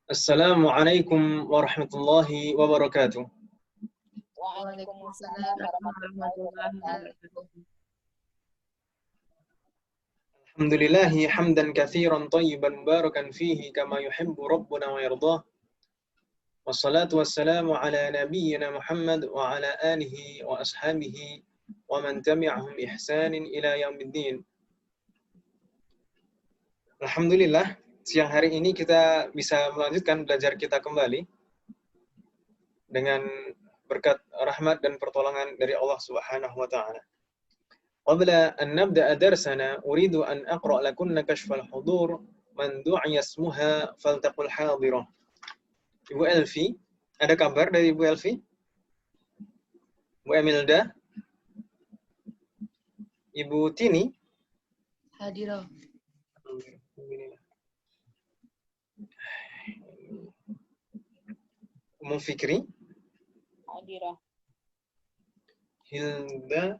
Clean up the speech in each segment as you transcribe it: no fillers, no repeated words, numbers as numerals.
Assalamualaikum warahmatullahi wabarakatuh. Waalaikumsalam warahmatullahi wabarakatuh. Alhamdulillahi hamdan katsiran tayyiban mubarakan fihi kama yuhibbu rabbuna wa yardah. Wassalatu wassalamu ala nabiyyina Muhammad wa ala alihi wa ashabihi wa man tabi'ahum ihsanin ila yaumiddin. Alhamdulillah, siang hari ini kita bisa melanjutkan belajar kita kembali dengan berkat rahmat dan pertolongan dari Allah Subhanahu wa taala. Qabla an nabda'a darsana, uridu an aqra' lakunna kashfal hudur man du'iya ismuha faltaqul hadirah. Ibu Elvi, ada kabar dari Ibu Elvi? Bu Emilda? Ibu Tini? Hadirah. Umu Fikri? Hadirah. Hilda?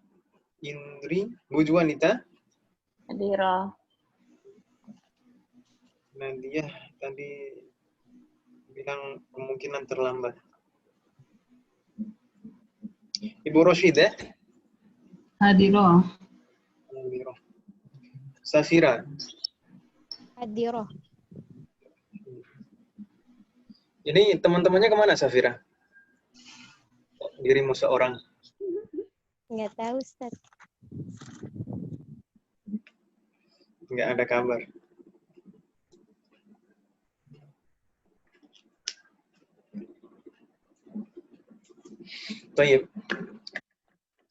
Indri? Bu Juanita? Hadirah. Nadia tadi bilang kemungkinan terlambat. Ibu Roshidah? Hadirah. Hadirah. Safira? Hadirah. Ini teman-temannya kemana, Safira? Dirimu seorang. Nggak tahu, Ustaz. Nggak ada kabar. Baik.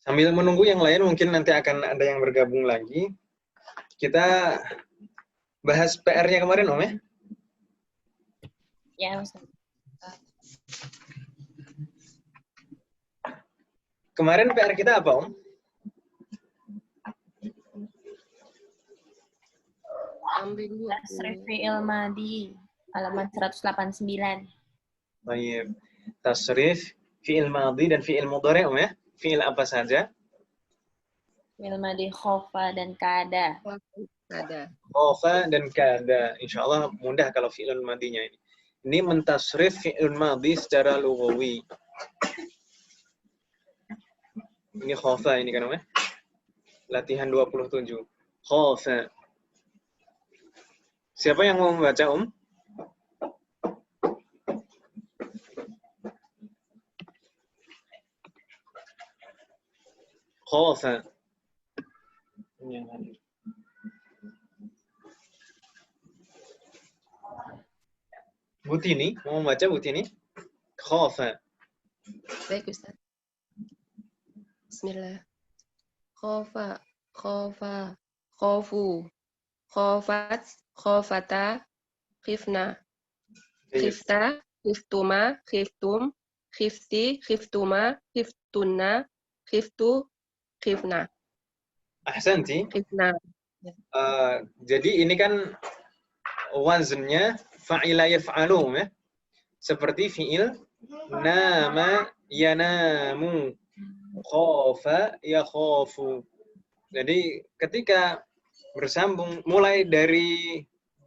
Sambil menunggu yang lain, mungkin nanti akan ada yang bergabung lagi. Kita bahas PR-nya kemarin, Om, ya? Ya, Ustaz. Kemarin PR kita apa, Om? Ambil dulu. Tasrif fi'il madi halaman 189. Baik. Tasrif, fi'il madhi dan fi'il mudhari', Om, ya? Fi'il apa saja? Fi'il madi khofa dan kada. Ada. Khofa dan kada. Insya Allah mudah kalau fi'il madhinya ini. Ini mentasrif fi'il madhi secara lughawi. Ini khofa ini kan, Om, ya? Latihan 27. Khofa. Siapa yang mau membaca, Om? Khofa. Bu Tini, mau membaca Bu Tini? Khofa. Baik, Ustaz. Bismillah. Khofa, khofa, khofu, khofat, khofata, khifna, khifta, khiftuma, khiftum, khifti, khiftuma, khiftunna, khiftu, khifna, Ahsanti. khifna. Jadi ini kan wazennya fa'ila yaf'alu, ya. Seperti fi'il nama yanamu, khofa yakhofu. Jadi ketika bersambung mulai dari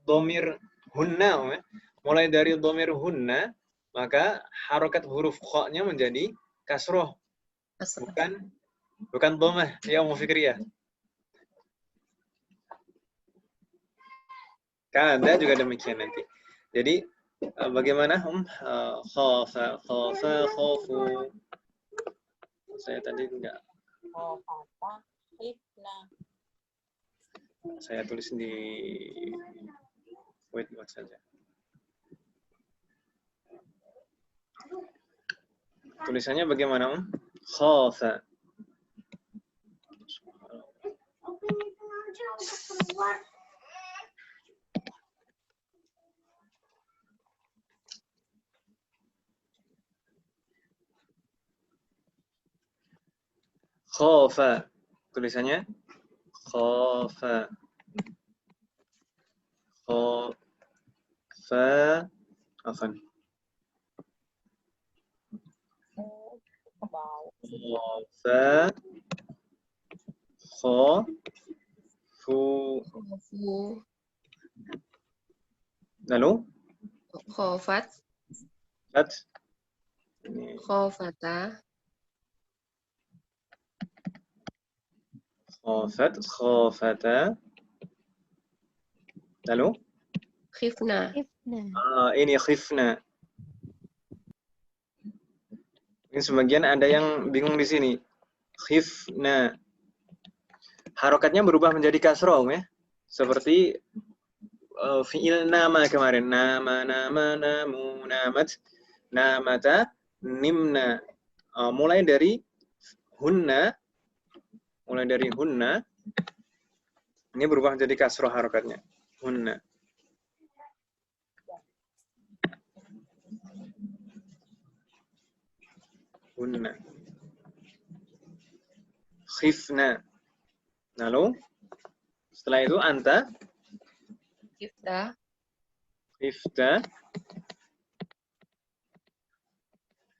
dhamir hunna, ya. Mulai dari dhamir hunna, maka harokat huruf kha-nya menjadi kasroh, bukan dhammah, ya Ummu Fikriyah. Kada juga demikian nanti. Jadi bagaimana khafa, khofu. Saya tadi enggak. Khofata, khifna. Saya tulis di whiteboard saja. Tulisannya bagaimana, Khafa. Khafa. Tulisannya khafa. Khafa. Afan. Khafa. Khafu. Khofu, Lalu? Khofat, Fat. Ini khofata, khofat, khofata. Lalu? khifna, Ifna. Ini khifna. Ini sebagian ada yang bingung di sini. Khifna. Harokatnya berubah menjadi kasroh ya. Seperti fi'il nama kemarin. Nama, namu, namat, namata, nimna. Mulai dari hunna. Mulai dari hunna. Ini berubah menjadi kasroh harokatnya. Hunna. Hunna. Khifna. Lalu setelah itu anta, khifta, khifta,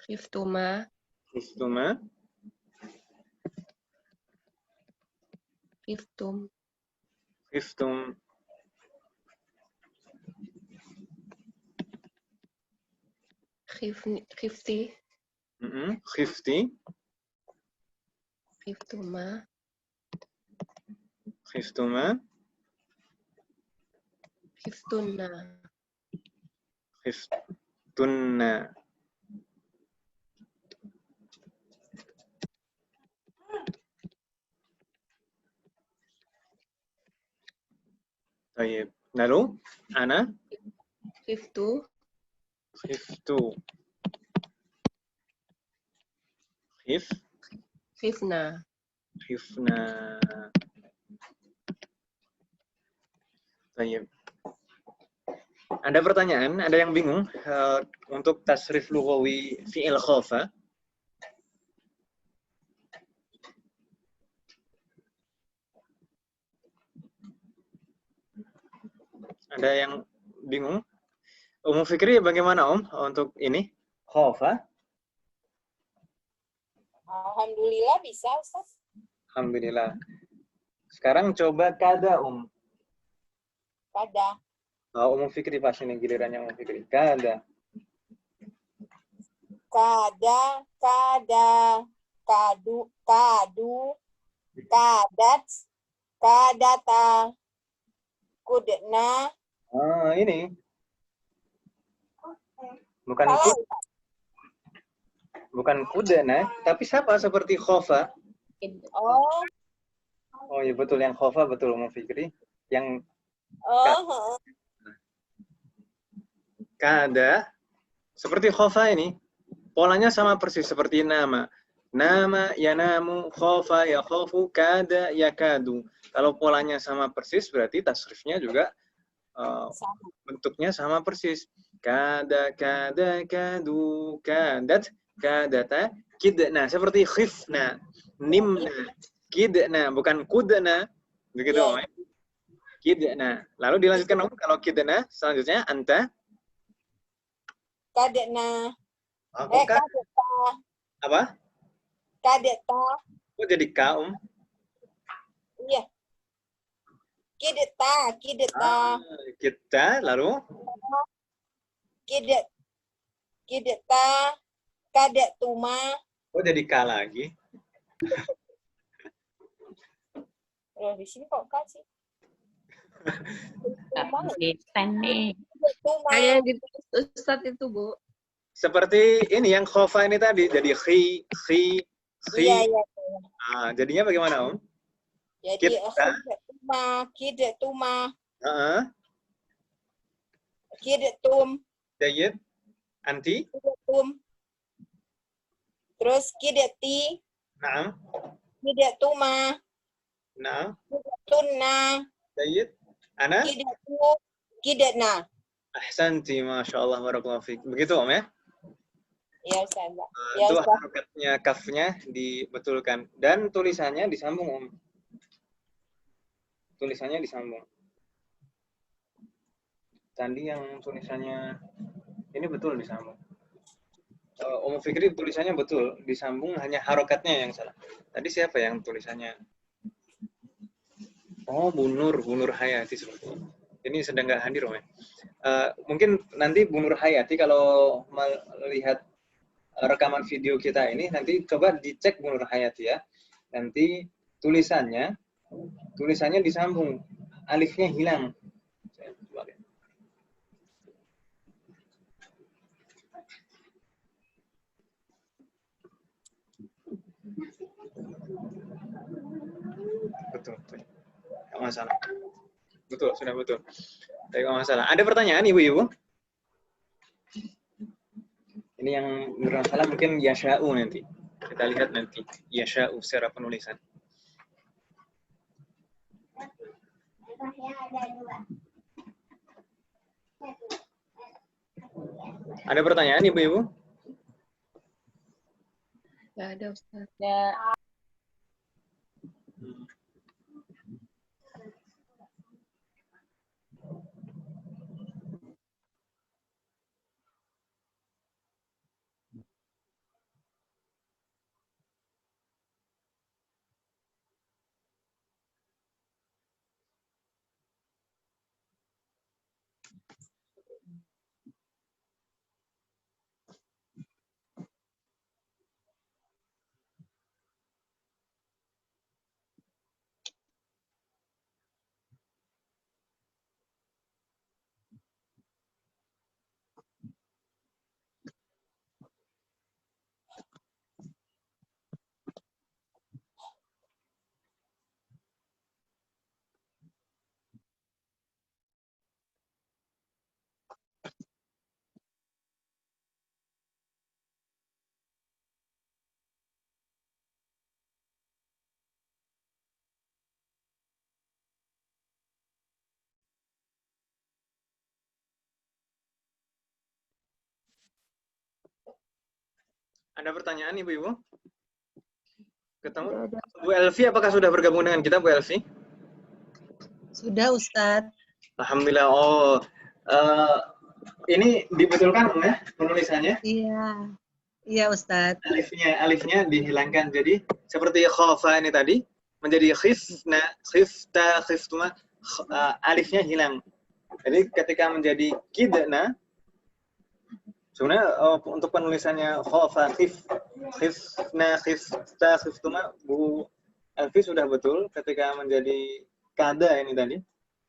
khiftuma, khiftuma, khiftum, khiftum, khifti, khifti, khiftuma, khiftuma, khiftunna, khiftunna. Baik. Lalu ana khiftu, khiftu. khifna. Khifna. Baik. Ada pertanyaan? Ada yang bingung untuk tasrif lughawi fi'il khafa? Ada yang bingung? Fikri bagaimana untuk ini? Khafa? Alhamdulillah bisa, Ustaz. Alhamdulillah. Sekarang coba kada Kada. Fikri pas ini gilirannya Fikri. Kada. Kada, kada, kadu, kadu, kadat, kadata, kudna. Ini. Bukan Salah, kud, bukan kudana, tapi siapa seperti khofa? Oh, Oh iya betul, yang khofa betul Fikri. Yang oh, kada seperti khofa ini polanya sama persis seperti nama. Nama yanamu, khofa ya khofu, kada ya kadu. Kalau polanya sama persis berarti tasrifnya juga sama. bentuknya sama persis. Kada, kada, kadu, kadat, kadata, kidna. Seperti khifna, nimna, kidna, bukan kudna. Begitu, Iya. ya. Kidna. Lalu dilanjutkan kalau kidna, selanjutnya anta. Kadetna. Apakah? Kadeta. Apa? Kadeta. Kok jadi ka, Iya. Kideta, kideta. Kita, lalu? Kideta, kadetuma. Kok jadi ka lagi? Loh, di sini kok kasih? Kayak yang ditulis Ustadz itu, Bu. Seperti ini yang khofa ini tadi, jadi khi. Iya, iya. Jadinya bagaimana, Jadi Kita. kidetuma, kidetum, Jayid, anti, kidetum. Terus kideti, naam, kidetuma, naam, tunna, Jayid, ana, kidetu, kidetna. ahsanti, masya Allah, barakallahu fiik. Begitu ya? Ya, Ustaz. Ya, Itu Ustaz. harokatnya, kafnya dibetulkan. Dan tulisannya disambung, Tulisannya disambung. Tadi yang tulisannya ini betul disambung. Fikri tulisannya betul disambung, hanya harokatnya yang salah. Tadi siapa yang tulisannya? Oh, Bunur Hayati seperti ini. Ini sedang nggak hadir, Om. Mungkin nanti Bu Nur Hayati kalau melihat rekaman video kita ini, nanti coba dicek Bu Nur Hayati ya. Nanti tulisannya disambung, alifnya hilang. Saya coba lihat. Betul. Nggak masalah. Betul, sudah betul. Tapi nggak masalah. Ada pertanyaan Ibu-Ibu? Ini yang bermasalah mungkin yasha'u nanti. Kita lihat nanti. Yasha'u secara penulisan. Ada pertanyaan Ibu-Ibu? Nggak ada Ustaz. Ya. Ada pertanyaan Ibu-Ibu? Ketemu? Ada. Bu Elvi, apakah sudah bergabung dengan kita Bu Elvi? Sudah Ustadz. Alhamdulillah. Oh, ini dibetulkan ya penulisannya? Iya. Iya Ustadz. Alifnya dihilangkan. Jadi seperti khofa ini tadi menjadi khifna, khifta, khiftuma, alifnya hilang. Jadi ketika menjadi kidna, sebenarnya untuk penulisannya khofa, khifna, khifta, khiftuma, Bu Elvi sudah betul. Ketika menjadi kada ini tadi,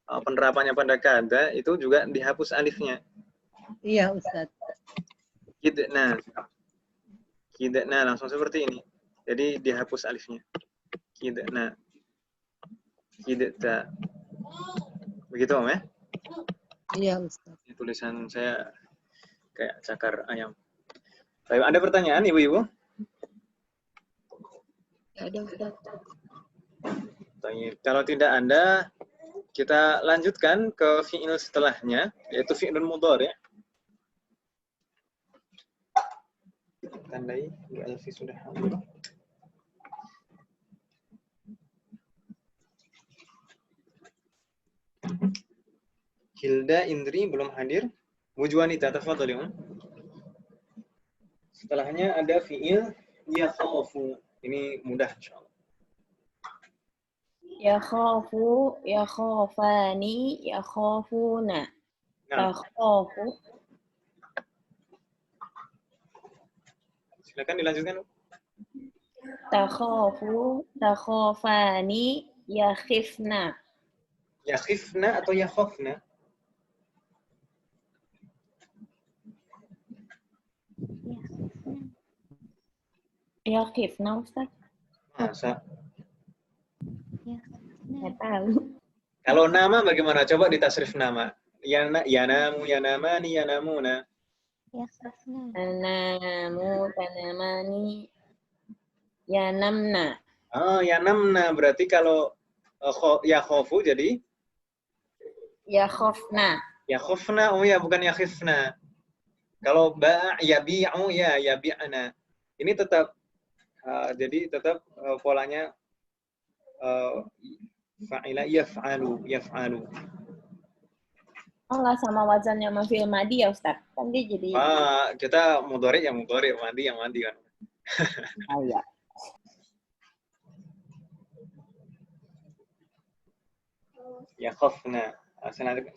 penerapannya pada kada itu juga dihapus alifnya. Iya Ustadz. Kidna langsung seperti ini. Jadi dihapus alifnya. Kidna. Kidta. Begitu Om ya? Iya Ustadz. Tulisan saya kayak cakar ayam. Baik, ada pertanyaan Ibu-Ibu? Nggak ada Ustaz. Kalau tidak ada, kita lanjutkan ke fi'il setelahnya, yaitu fi'ilun mudhari'. Tandai, Bu Elvi sudah hadir. Hilda Indri belum hadir. Bu Juanita, tafadhali. Setelahnya ada fi'il yakhafu. Ini mudah insyaallah. Yakhafu, yakhafani, yakhafuna. Nah, Takhafu, silakan dilanjutkan. takhafu, takhafani, yakhifna. Yakhifna atau yakhafna? Yakhifna Ustaz? Masa? Nggak tahu. Kalau nama bagaimana? Coba ditasrif nama. Yanamu, yanamani, yanamuna. Tanamu, tanamani, yanamna. Oh, yanamna. Berarti kalau yakhofu jadi? Yakhafna. Yakhofna, oh ya, bukan yakhifna. Kalau yabi'u, ya, yabi'na. Ini tetap, jadi tetap polanya fa'ila yaf'alu, yaf'alu. Oh, nggak sama wazannya sama fi'il madi ya Ustaz? Kan dia jadi... Kita mudhari yang mudhari, madi yang madi kan. Oh iya. Yakhofna.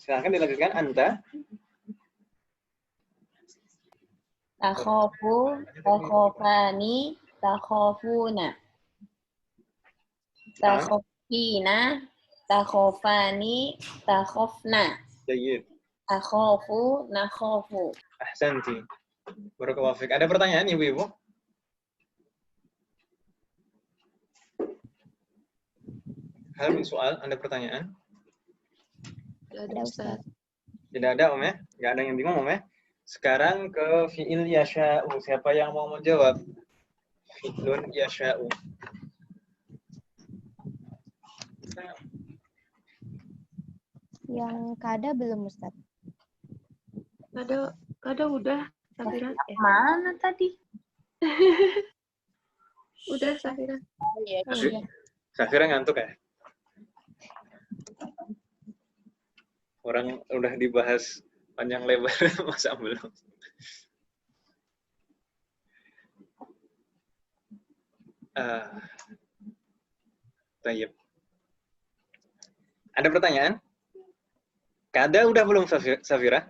Silakan dilanjutkan anta. Takhofu, takhofani, takhofuna. Takhofina, takhofani, takhofna. Jayyid. Akhofu, nakhofu. Ahsanti. Barakallahu fiik. Ada pertanyaan Ibu-ibu? Hal min soal, ada pertanyaan? Tidak ada Ada Ustaz. Ustaz. Tidak ada Om ya? Nggak ada yang bingung Om ya? Sekarang ke fi'il yasha'u. Siapa yang mau menjawab? Fi'lun yasha'u. Yang kada belum Ustaz. Kada udah, Safira. Mana tadi? Udah, Safira. Iya, Iya. Safira ngantuk ya? Orang udah dibahas panjang lebar, masa belum? Baik. Ada pertanyaan? Kada udah belum Safira?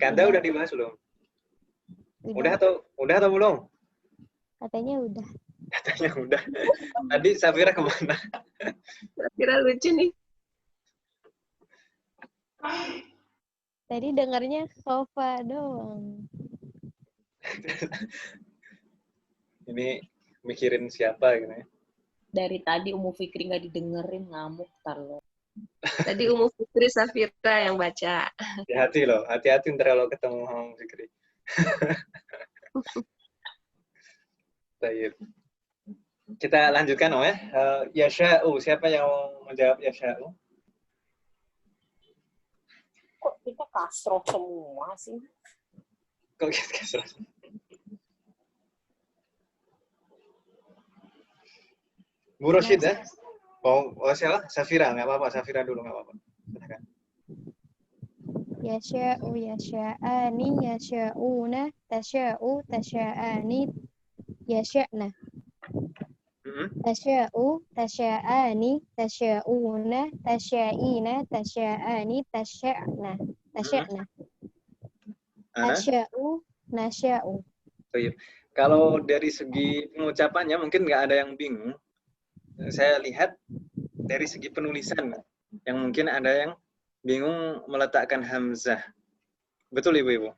Kada udah dibahas belum? Udah atau belum? Katanya udah. Katanya udah. Tadi Safira kemana? Safira lucu nih. Tadi dengarnya sofa doang. Ini mikirin siapa gitu ya? Dari tadi Umu Fikri nggak didengerin, ngamuk tar lo. Tadi Umu Fikri Safira yang baca. Hati-hati loh, hati-hati ntar kalau ketemu sama Fikri. Baik. Kita lanjutkan ya. Yasha'u, siapa yang mau menjawab Yasha'u? Kok kita kasroh semua sih? Kok gitu? Bu Roshid ya? Oh siapa? Safira, nggak apa-apa. Safira dulu, nggak apa-apa. Silakan. Yasha'u, yasha'ani, yasha'una, tasha'u, tasha'ani, yasha'na. Tasha'u, tasha'ani, tasha'una, tasha'ina, tasha'ani, tasha'na. Tasha'na. Tasha'u, nasha'u. Baik. Kalau dari segi pengucapannya mungkin nggak ada yang bingung. Saya lihat dari segi penulisan yang mungkin ada yang bingung meletakkan hamzah. Betul Ibu-ibu?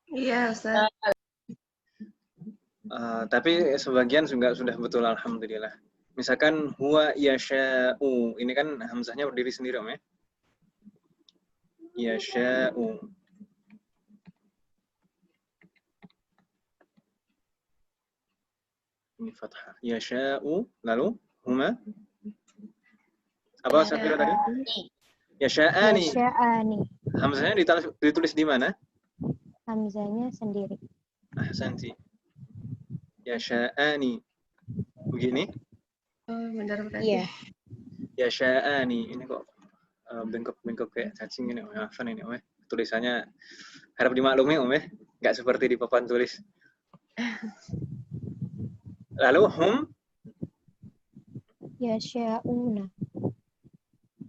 Iya, Ustaz. Tapi sebagian juga sudah betul alhamdulillah. Misalkan huwa yasha'u, ini kan hamzahnya berdiri sendiri Om ya. Yasha'u. Ini fathah. Yasha'u, lalu huma. Apa Safira tadi? Yasha'ani. Yasha'ani. Hamzahnya ditulis di mana? Hamzanya sendiri. Ahsanti. Yasha'ani. Begini? Oh, benar berarti. Iya. Yasha'ani. Ini kok bengkok-bengkok kayak cacing ini. Apa ini Om? Tulisannya harap dimaklumi Om ya. Nggak seperti di papan tulis. Lalu hum. Yasha'una.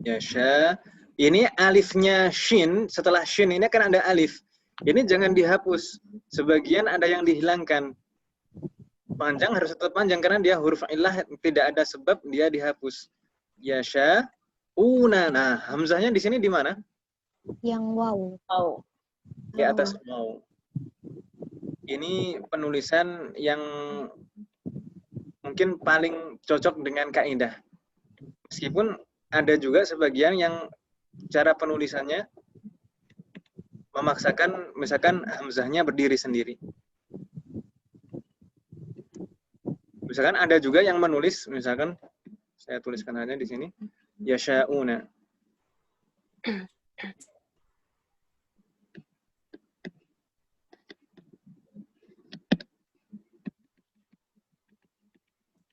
Yasha. Ini alifnya shin. Setelah shin ini kan ada alif. Ini jangan dihapus. Sebagian ada yang dihilangkan. Panjang harus tetap panjang karena dia huruf illah, tidak ada sebab dia dihapus. Yasha. Una. Nah, hamzahnya di sini di mana? Yang waw. Oh. Di atas mau. Ini penulisan yang mungkin paling cocok dengan kaidah. Meskipun ada juga sebagian yang cara penulisannya memaksakan misalkan hamzahnya berdiri sendiri. Misalkan ada juga yang menulis, misalkan saya tuliskan aja di sini, yasha'una.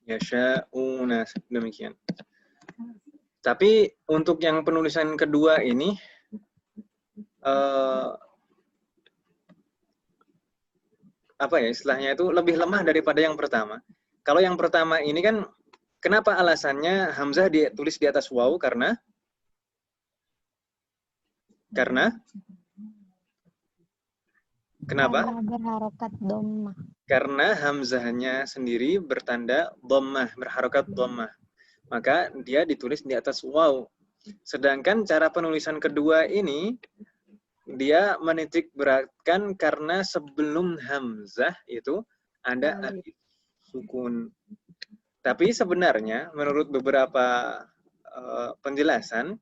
Yasha'una, demikian. Tapi untuk yang penulisan kedua ini, apa ya istilahnya itu lebih lemah daripada yang pertama. Kalau yang pertama ini kan, kenapa alasannya hamzah ditulis di atas waw? Karena Kenapa? Karena berharokat dhammah. Karena hamzahnya sendiri bertanda dhammah, berharokat dhammah. Maka dia ditulis di atas waw. Sedangkan cara penulisan kedua ini dia menitik beratkan karena sebelum hamzah itu ada alif sukun. Tapi sebenarnya menurut beberapa penjelasan,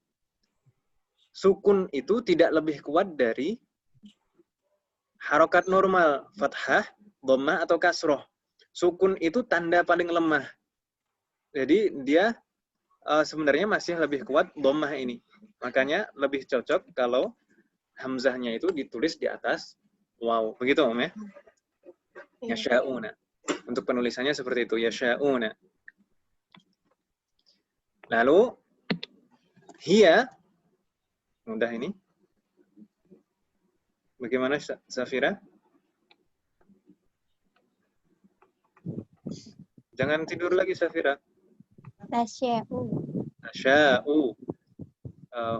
sukun itu tidak lebih kuat dari harokat normal, fathah, dhammah atau kasroh. Sukun itu tanda paling lemah. Jadi dia sebenarnya masih lebih kuat dhammah ini. Makanya lebih cocok kalau hamzahnya itu ditulis di atas waw. Begitu Om ya? Yasha'una. Untuk penulisannya seperti itu, yasha'una. Lalu hiya, mudah ini. Bagaimana Safira? Jangan tidur lagi Safira. Tasya'u. Tasya'u.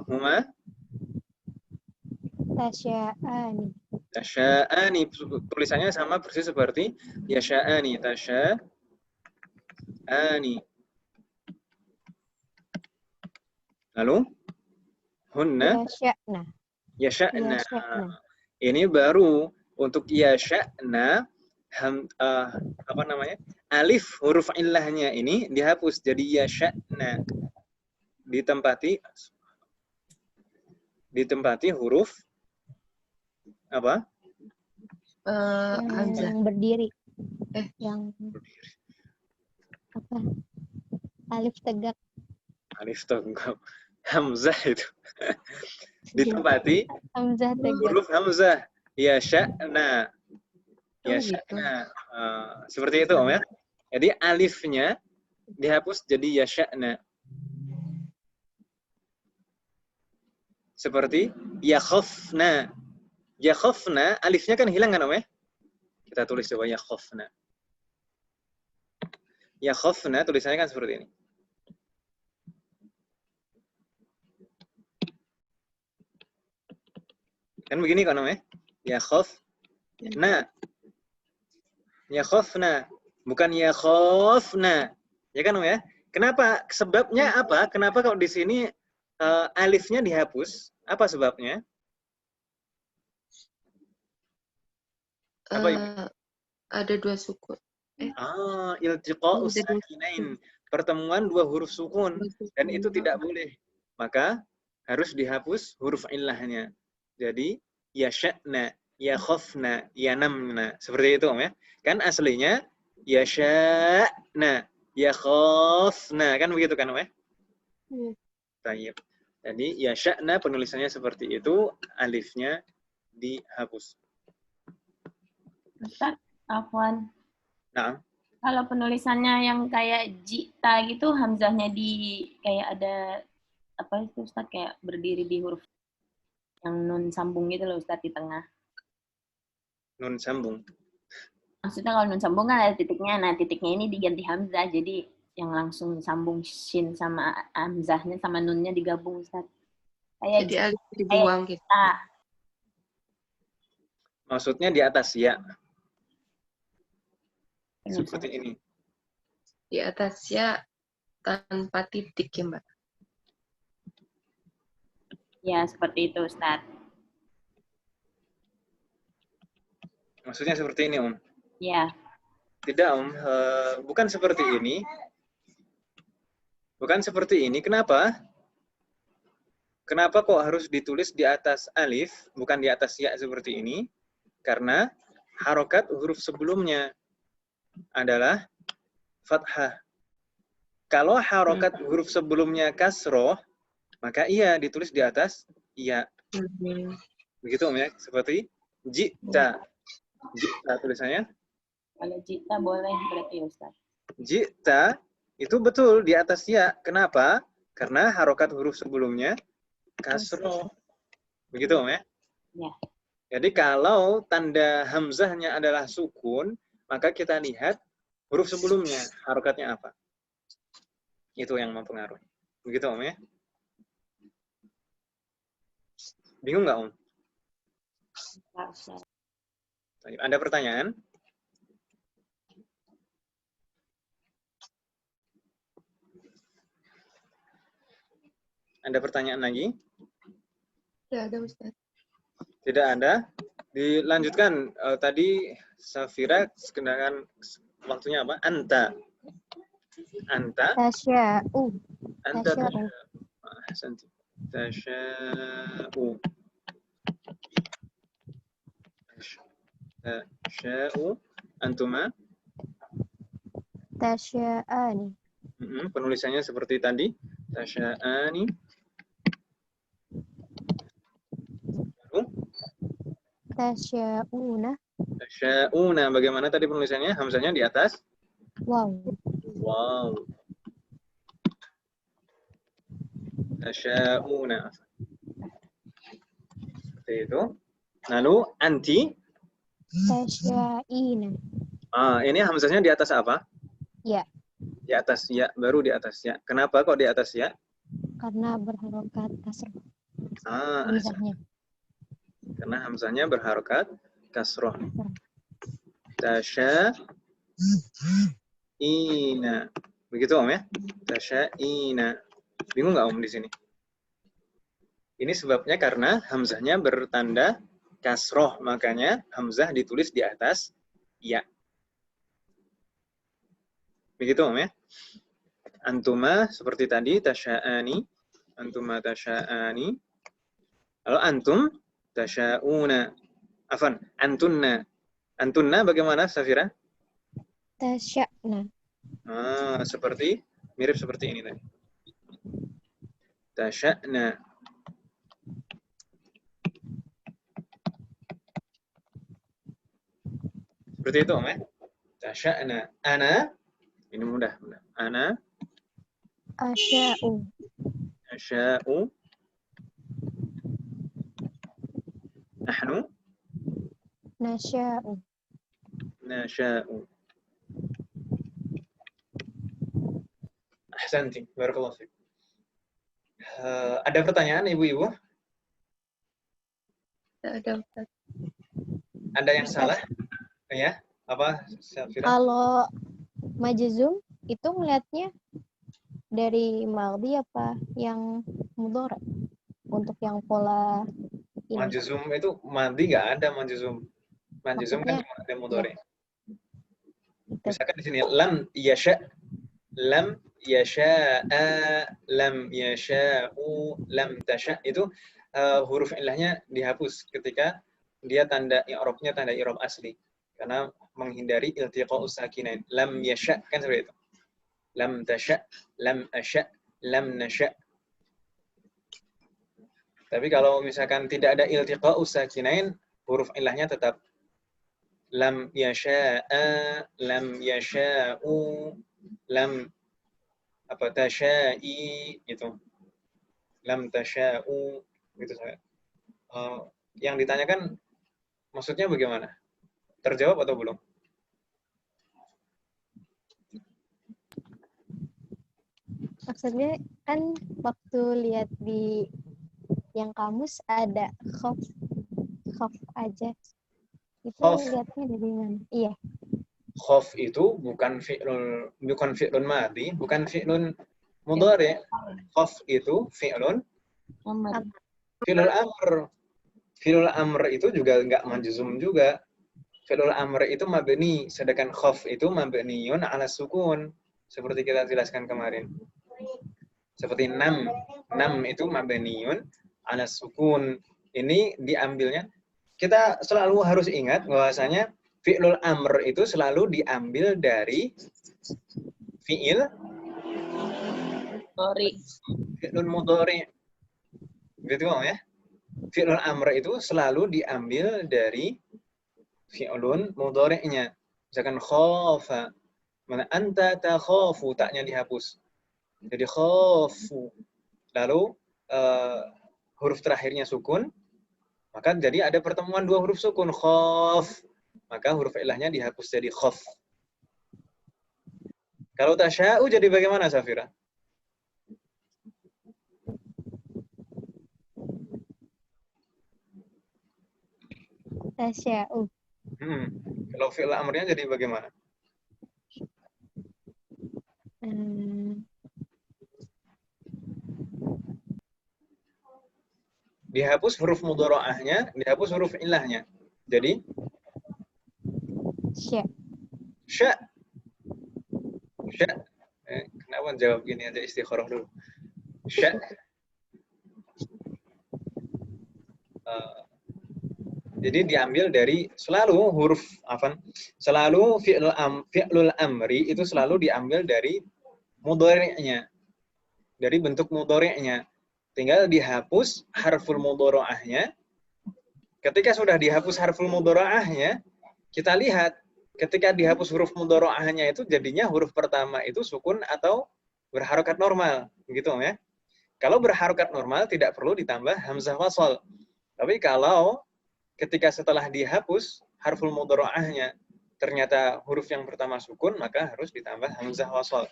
Huma? Tasya'ani. Tasya'ani. Tulisannya sama persis seperti yasha'ani. Tasya'ani. Lalu? Hunna? Yasya'na. Yasha'na. Yasya'na. Ini baru untuk yasha'na. Apa namanya? Alif huruf illahnya ini dihapus jadi yasha'na. Ditempati huruf apa? Hamzah. Yang berdiri. Eh. Yang apa? Alif tegak. Alif tegak. Hamzah itu. Ditempati Hamzah tegak. huruf hamzah. Yasha'na. Yasha'na. Seperti itu Om ya. Jadi alifnya dihapus jadi yasha'na. Seperti yakhafna. Yakhafna, alifnya kan hilang kan Om ya? Kita tulis coba yakhafna. Yakhafna tulisannya kan seperti ini. Kan begini kan Om ya? Yakhafna. Yakhafna. Bukan yakhafna. Ya kan Om ya? Kenapa? Sebabnya apa? Kenapa kalau di sini alifnya dihapus? Apa sebabnya? Apa Ibu? Ada dua sukun. Iltiqa'us sakinain. Pertemuan dua huruf sukun. Dan itu tidak boleh. Maka harus dihapus huruf illahnya. Jadi, yasha'na, yakhafna, yanamna. Seperti itu Om ya. Kan aslinya, yasha'na, yakhafna. Kan begitu kan Om ya? Tayyib. Jadi, yasha'na penulisannya seperti itu. Alifnya dihapus. Ustaz, Afwan. Nah. Kalau penulisannya yang kayak jita gitu, hamzahnya di kayak ada apa itu Ustaz, kayak berdiri di huruf yang nun sambung gitu loh Ustaz di tengah. Nun sambung. Maksudnya kalau nun sambung kan ada titiknya. Nah, titiknya ini diganti hamzah, jadi yang langsung sambung shin sama hamzahnya sama nunnya digabung Ustaz. Kayak Jadi alif dibuang gitu. Maksudnya di atas ya. Seperti ini. Di atas ya tanpa titik ya Mbak. Ya, seperti itu Ustaz. Maksudnya seperti ini Om. Ya. Tidak Om, bukan seperti ini. Bukan seperti ini. Kenapa? Kenapa kok harus ditulis di atas alif, bukan di atas ya seperti ini? Karena harokat huruf sebelumnya adalah fathah. Kalau harokat huruf sebelumnya kasroh, maka iya ditulis di atas iya. Begitu Om ya, seperti jita. Jita tulisannya? Kalau jita boleh berarti Ustaz. Jita itu betul di atas ya. Kenapa? Karena harokat huruf sebelumnya kasroh. Begitu Om ya? Ya. Jadi kalau tanda hamzahnya adalah sukun, maka kita lihat huruf sebelumnya, harokatnya apa. Itu yang mempengaruhi. Begitu Om ya? Bingung nggak Om? Ada pertanyaan? Ada pertanyaan lagi? Tidak ada Ustaz. Tidak ada. Dilanjutkan. Tadi Safira sedangkan waktunya apa? Anta. Anta. Tasya'u. Anta Tasya'u. Ahsanti. Tasya'u. Tasya'u. Antuma. Tasya'ani. Penulisannya seperti tadi. Tasya'ani. Tasya'una. Tasya'una. Bagaimana tadi penulisannya? Hamzahnya di atas. Wow. Wow. Tasya'una. Seperti itu. Lalu anti. Tasya'ina. Ini hamzahnya di atas apa? Ya, Di atas ya, baru di atas ya. Kenapa kok di atas ya? karena berharokat kasroh. Ah, Hamzahnya. karena hamzahnya berharokat kasroh. Tasya'ina. Begitu Om ya? Tasya'ina. Bingung nggak Om di sini? Ini sebabnya karena hamzahnya bertanda kasroh, makanya hamzah ditulis di atas ya. Begitu Om ya? Antuma seperti tadi tasya'ani, antuma tasya'ani. Lalu antum tasya'una. Afan, antunna. Antunna bagaimana Safira? Tasya'na. Seperti mirip seperti ini tadi. Tasya'na. Seperti itu Om ya? Tasya'na. Ana. Ini mudah. Ana. Asya'u. Asya'u. Nahnu. Nasya'u. Nasya'u. Ahsanti. Barakallahu fiik. Ada pertanyaan Ibu-ibu? Tidak ada Ustaz. Ada yang salah? Ya? Apa Safira? Kalau majzum itu ngelihatnya dari madhi apa yang mudhari? Untuk yang pola ini. Majzum itu madi nggak ada majzum. Majzum kan Maksudnya, cuma ada mudhari. Gitu. Misalkan di sini lam yasha, lam yasha'a, lam yasha'u, lam tasha itu huruf ilahnya dihapus ketika dia tanda i'rabnya tanda i'rab asli karena menghindari iltiqa'us sakinain. Lam yasha kan seperti itu. Lam tasha, lam asha, lam nasha. Tapi kalau misalkan tidak ada iltiqa'us sakinain, huruf ilahnya tetap lam yasha'a, lam yasha'u, lam apa tasya'i gitu. Lam tasya'u gitu saya. Yang ditanyakan maksudnya bagaimana? Terjawab atau belum? Maksudnya kan waktu lihat di yang kamus ada khof aja. Itu Khof. lihatnya dari mana? Iya. Khof itu bukan fi'lun madhi, bukan fi'lun mudhari. Khof itu fi'lun fi'lul amr. Fi'lul amr itu juga enggak majzum juga. Fi'lul amr itu mabni, sedangkan khof itu mabniun ala sukun. Seperti kita jelaskan kemarin. Seperti nam. Nam itu mabniun ala sukun. Ini diambilnya. Kita selalu harus ingat bahwasanya fi'lul amr itu selalu diambil dari fi'il fi'lul mudhari. Gitu ya. Fi'lul amr itu selalu diambil dari fi'lun mudhari'nya. Misalkan khafa. Mana anta takhafu, taknya dihapus. Jadi khafu. Lalu huruf terakhirnya sukun, maka jadi ada pertemuan dua huruf sukun, khaf. Maka huruf ilahnya dihapus jadi khaf. Kalau tasya'u jadi bagaimana Safira? Tasya'u. Kalau fi'il amrnya jadi bagaimana? Dihapus huruf mudhara'ahnya, dihapus huruf ilahnya. Jadi Sya. sya. Sya. Kenapa jawab gini aja istikharah dulu? Sya. Jadi diambil dari selalu huruf selalu fi'lul amri itu selalu diambil dari mudhari'nya. Dari bentuk mudhari'nya. Tinggal dihapus harful mudhara'ahnya. Ketika sudah dihapus harful mudhara'ahnya, kita lihat ketika dihapus huruf mudhara'ahnya itu jadinya huruf pertama itu sukun atau berharokat normal, begitu ya. Kalau berharokat normal tidak perlu ditambah hamzah wasal. Tapi kalau ketika setelah dihapus harful mudhara'ahnya ternyata huruf yang pertama sukun, maka harus ditambah hamzah wasal.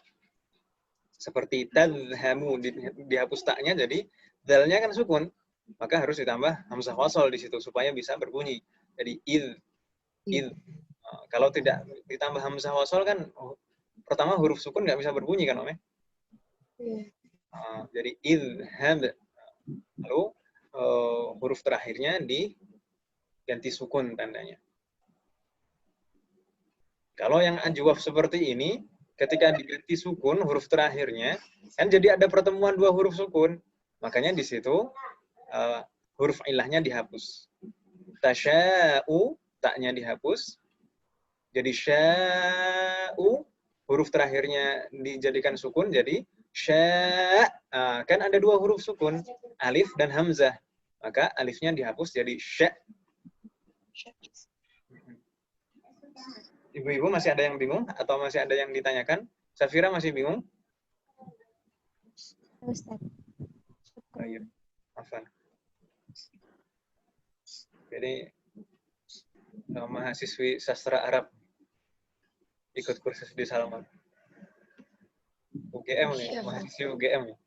Seperti tadhamu, dihapus taknya jadi dalnya kan sukun, maka harus ditambah hamzah wasal di situ supaya bisa berbunyi. Jadi il. Kalau tidak ditambah hamzah wasal kan pertama huruf sukun nggak bisa berbunyi kan, Om ya? Jadi idhab. Lalu huruf terakhirnya diganti sukun tandanya. Kalau yang ajwaf seperti ini, ketika diganti sukun huruf terakhirnya, kan jadi ada pertemuan dua huruf sukun. Makanya di situ huruf ilahnya dihapus. Tasya'u, taknya dihapus. Jadi sya'u, huruf terakhirnya dijadikan sukun, jadi sya'. Kan ada dua huruf sukun, alif dan hamzah. Maka alifnya dihapus jadi sya'. Ibu-ibu masih ada yang bingung atau masih ada yang ditanyakan? Safira masih bingung? Ustaz. Baik. Afwan. Jadi mahasiswi sastra Arab ikut kursus di Salman. UGM nih, mahasiswi UGM nih.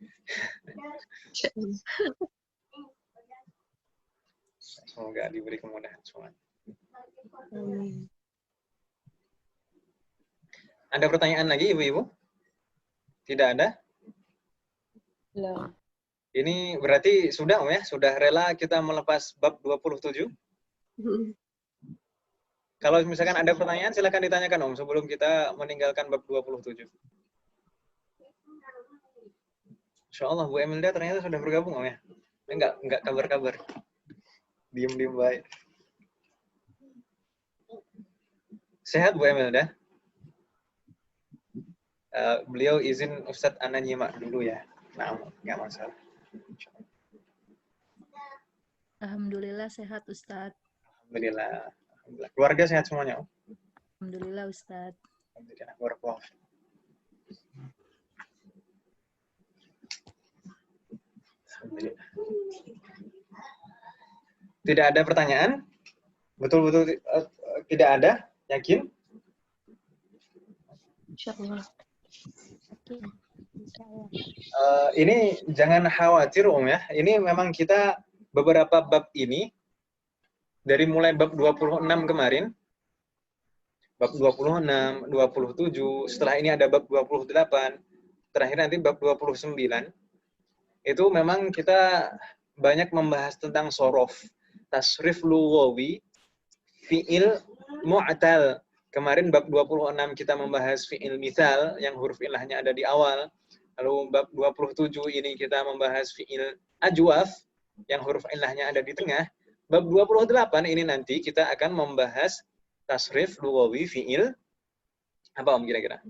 Semoga diberi kemudahan semua. Ada pertanyaan lagi, Ibu-ibu? Tidak ada? Belum. Ini berarti sudah, Om ya? Sudah rela kita melepas bab 27? Kalau misalkan ada pertanyaan, silakan ditanyakan, Om, sebelum kita meninggalkan bab 27. Insya Allah, Bu Emelda ternyata sudah bergabung, Om ya? Enggak kabar-kabar. Diem-diem baik. Sehat, Bu Emelda? Beliau izin Ustadz Ana nyimak dulu ya. Nah, nggak masalah. Alhamdulillah sehat Ustadz. Alhamdulillah. Alhamdulillah. Keluarga sehat semuanya, Om? Alhamdulillah Ustadz. Alhamdulillah. Barakallah. Alhamdulillah. Tidak ada pertanyaan? Betul-betul tidak ada? Yakin? Insyaallah. Ini jangan khawatir, Om ya. Ini memang kita beberapa bab ini dari mulai bab 26 kemarin, bab 26, 27, setelah ini ada bab 28, terakhir nanti bab 29. Itu memang kita banyak membahas tentang sorof, tasrif lughawi, fi'il mu'tal. Kemarin bab 26 kita membahas fi'il mithal yang huruf ilahnya ada di awal. Lalu bab 27 ini kita membahas fi'il ajwaf yang huruf ilahnya ada di tengah. Bab 28 ini nanti kita akan membahas tasrif lughawi fi'il apa, Om, kira-kira?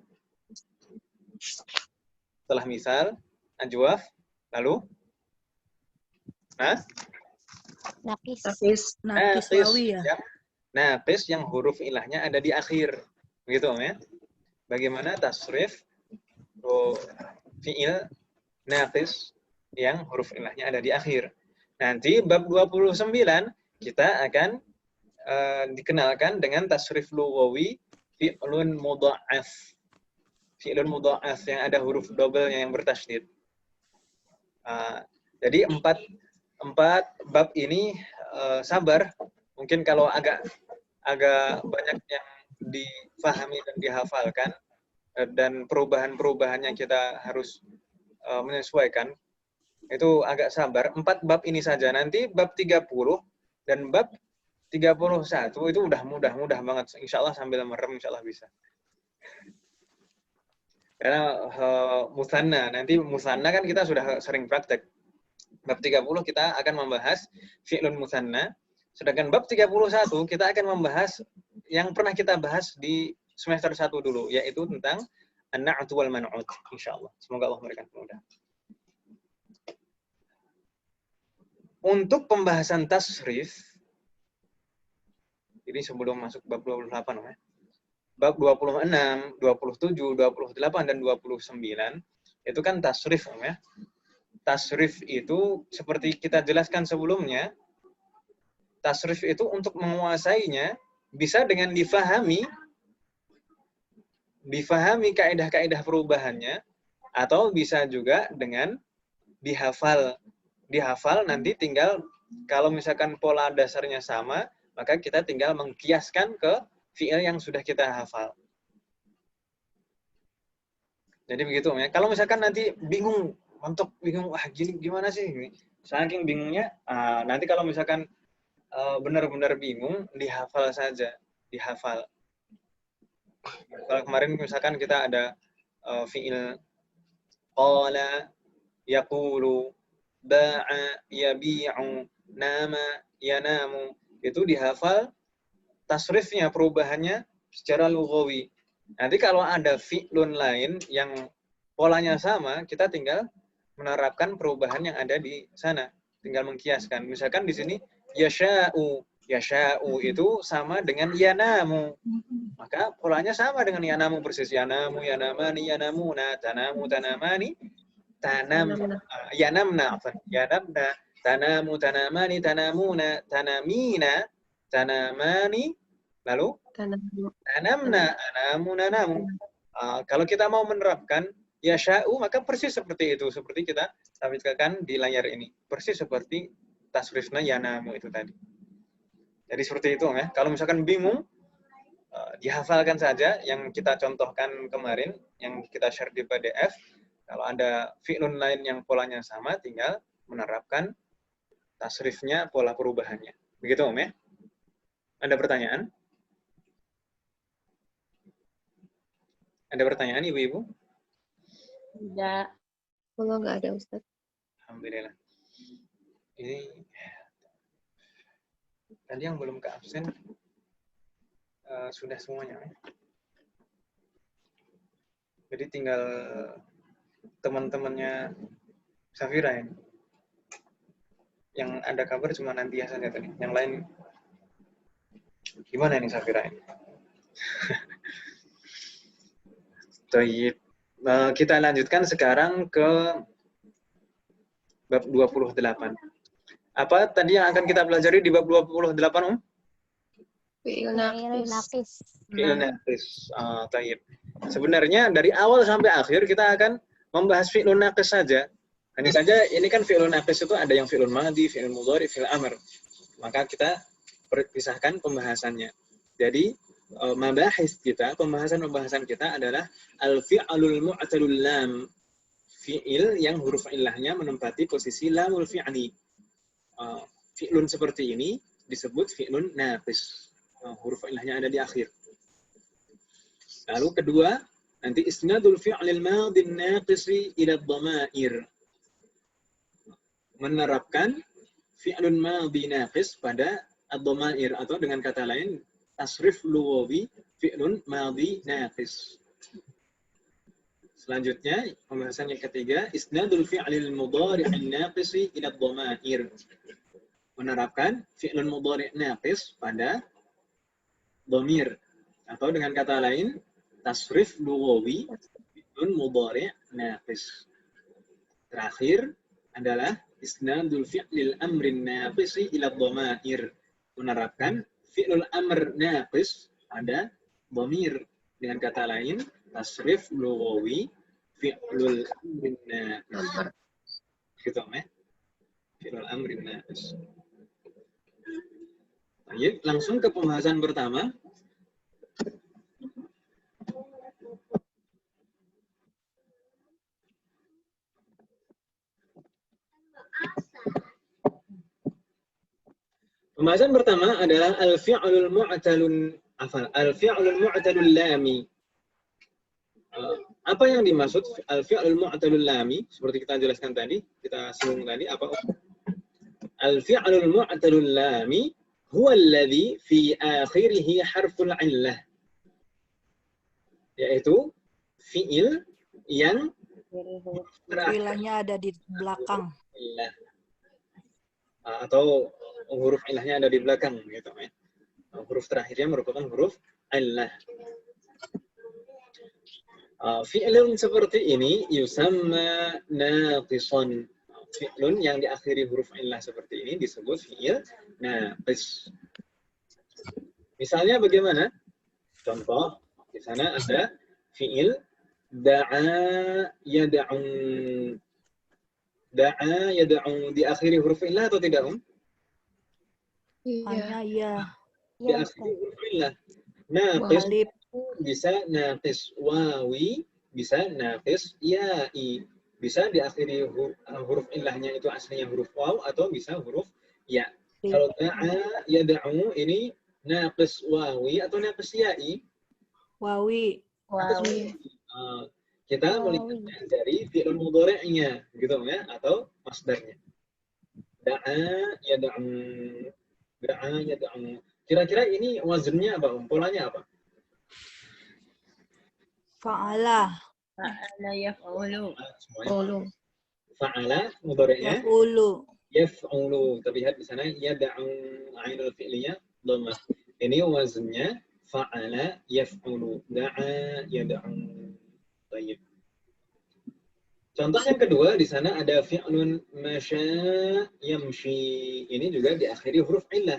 Setelah misal, ajwaf, lalu Naqis. Naqis wawi ya. Naqis yang huruf ilahnya ada di akhir. Begitu, Om ya. Bagaimana tasrif fi'il naqis yang huruf ilahnya ada di akhir. Nanti bab 29 kita akan dikenalkan dengan tasrif lughawi fi'lun mudha'af. Fi'lun mudha'af yang ada huruf double-nya yang bertasydid. Jadi empat bab ini sabar. Mungkin kalau agak agak banyak yang difahami dan dihafalkan, dan perubahan-perubahannya kita harus menyesuaikan, itu agak sabar. 4 bab ini saja. Nanti bab 30 dan bab 31 itu udah mudah banget. Insya Allah sambil merem insya Allah bisa. Karena nanti musanna kan kita sudah sering praktek. Bab 30 kita akan membahas fi'lun musanna. Sedangkan bab 31 kita akan membahas yang pernah kita bahas di semester 1 dulu, yaitu tentang an-na'tu wal man'ut, insyaallah. Semoga Allah memberikan kemudahan. Untuk pembahasan tasrif, ini sebelum masuk bab 28 ya. Bab 26, 27, 28 dan 29 itu kan tasrif ya. Tasrif itu seperti kita jelaskan sebelumnya, tasrif itu untuk menguasainya bisa dengan difahami kaidah-kaidah perubahannya, atau bisa juga dengan dihafal. Dihafal nanti tinggal kalau misalkan pola dasarnya sama, maka kita tinggal mengkiaskan ke fi'il yang sudah kita hafal. Jadi begitu ya. Kalau misalkan nanti bingung, gini gimana sih ini? Saking bingungnya, nanti kalau misalkan benar-benar bingung, dihafal saja, dihafal. Kalau kemarin misalkan kita ada fi'il qala, yaqulu, ba'a, yabi'u, nama, yanamu, itu dihafal tasrifnya, perubahannya secara lughawi. Nanti kalau ada fi'lun lain yang polanya sama, kita tinggal menerapkan perubahan yang ada di sana, tinggal mengkiaskan. Misalkan di sini yasha'u, yasha'u itu sama dengan yanamu, maka polanya sama dengan yanamu persis. Yanamu, yanamani, yanamuna, tanamu, tanamani, yanamna, tanamu, tanamani, tanamuna, tanamina, tanamani, lalu tanamna, anamu, nanamu. Kalau kita mau menerapkan yasha'u, maka persis seperti itu, seperti kita tampilkan di layar ini, persis seperti tasrifna yanamu itu tadi. Jadi seperti itu ya. Kalau misalkan bingung, dihafalkan saja yang kita contohkan kemarin, yang kita share di PDF. Kalau ada fi'lun lain yang polanya sama, tinggal menerapkan tasrifnya, pola perubahannya. Begitu Om ya? Ada pertanyaan? Ada pertanyaan Ibu-Ibu? Tidak. Kalau nggak ada Ustaz. Alhamdulillah. Ini tadi yang belum ke absen sudah semuanya. Ya? Jadi tinggal teman-temannya Safira ini. Yang ada kabar cuma Nantia saja tadi. Yang lain gimana nih Safira ini? Baik. Kita lanjutkan sekarang ke bab 28. Apa tadi yang akan kita pelajari di bab 28, Om? Fi'il naqis. Fi'il naqis. Taib. Sebenarnya dari awal sampai akhir kita akan membahas fi'lun naqis saja. Hanya saja ini kan fi'lun naqis itu ada yang fi'lun madhi, fi'il mudhari, fi'il amr. Maka kita pisahkan pembahasannya. Jadi mabahis kita, pembahasan kita adalah al-fi'lul mu'talul lam. Fi'il yang huruf ilahnya menempati posisi lamul fi'li. Fi'lun seperti ini disebut fi'lun naqis. Huruf ilahnya ada di akhir. Lalu kedua, nanti isnadul fi'lil madhi naqisi ila dhamair. Menerapkan fi'lun madhi naqis pada ad-dhamair, atau dengan kata lain tasrif lughawi fi'lun madhi naqis. Selanjutnya, pembahasan yang ketiga, isnadul fi'lil mudhari'in naqisi ila dhamair. Menerapkan fi'lun mudhari' naqis pada dhamir, atau dengan kata lain tasrif lughawi fi'lun mudhari' naqis. Terakhir adalah isnadul fi'lil amrin naqisi ila dhamair. Menerapkan fi'lul amr naqis pada dhamir, dengan kata lain tasrif lughawi fi'lul amrin naqis. Gitu ya. Fi'lul amrin naqis. Baik, langsung ke pembahasan pertama. Pembahasan pertama adalah al-fi'lul mu'talun al-fi'lul mu'talul lami. Apa yang dimaksud al-fi'lul mu'talul lami? Seperti kita jelaskan tadi, kita singgung tadi, apa? Al-fi'lul mu'talul lami huwa alladhi fi akhirih harful 'illah. Yaitu fi'il yang Ilahnya ada di belakang. Atau huruf ilahnya ada di belakang gitu ya. Huruf terakhirnya merupakan huruf illah. Fi'lun seperti ini yusamma naqisan. Fi'lun yang diakhiri huruf illah seperti ini disebut fi'il naqis. Misalnya bagaimana? Contoh, di sana ada fi'il da'a yad'u. Da'a yad'u diakhiri huruf illah atau tidak, Hanya Iya. iya. Ya, Diakhiri Ustaz. huruf illah. Naqis Alif. bisa naqis wawi, bisa naqis ya'i. Bisa diakhiri huruf illahnya itu aslinya huruf waw atau bisa huruf ya. Kalau da'a yad'u ini naqis wawi atau naqis ya'i? Wawi. Wawi. Kita melihatnya dari fi'il mudhari'nya gitu ya atau masdarnya. Da'a yad'u. Da'a yad'u. Kira-kira ini wazannya apa? Polanya apa? Fa'ala. Fa'ala yaf'ulu. Semuanya. Ulu. Fa'ala mudhari'nya Yaf'ulu. yaf'ulu. Kita lihat di sana yad'u ainul fi'liyah dhammah. Ini wazannya fa'ala yaf'ulu. Da'a yad'u. Baik. Contoh yang kedua di sana ada fi'lun masya yamshi. Ini juga diakhiri huruf illah.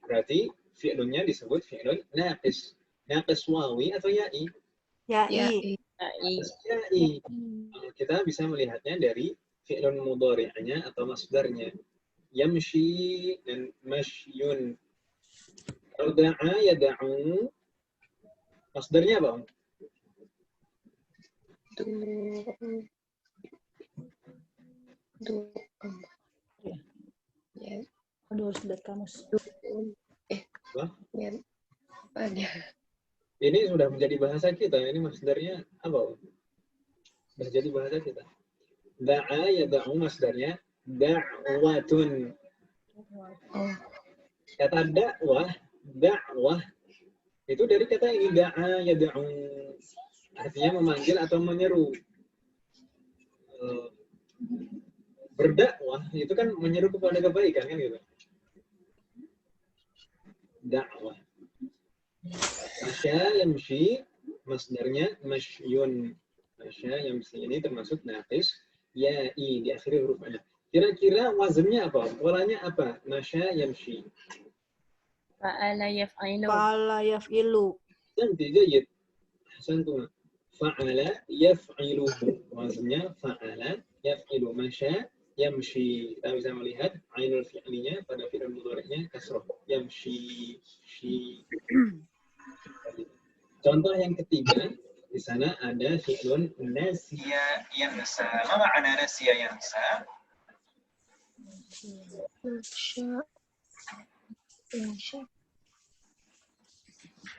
Berarti fi'lunnya disebut fi'lun naqis. Naqis wawi atau ya'i? Ya'i. Ya'i. Kita bisa melihatnya dari fi'lun mudhari'nya atau masdarnya. Yamshi dan mashyun. Kalau da'a yad'u, masdarnya apa? Ya. Aduh, harus lihat kamus. Apa? Ya. Ada. Ini sudah menjadi bahasa kita. Ini masdarnya apa? Sudah jadi bahasa kita. Da'a yad'u masdarnya da'watun. Oh. Kata da'wah itu dari kata ini da'a yad'u. Artinya memanggil atau menyeru. Berdakwah itu kan menyeru kepada kebaikan kan gitu. Dakwah. Masya yamshi masdarnya mashyun. Masya yamshi ini termasuk naqis ya'i di akhir huruf alif. Kira-kira wazannya apa? Polanya apa? Masya yamshi. Fa'ala yaf'ilu. Fa'ala yaf'ilu. Nanti jayid. Ahsantum. Fa'ala yaf'ilu. Wazannya fa'ala yaf'ilu. Masya yamshi. Kita bisa melihat ainul fi'linya pada fi'il mudhari'nya kasrah. Yamshi. Shi. Contoh yang ketiga, di sana ada fi'lun nasiya yansa. Ma ma'ana nasiya yansa?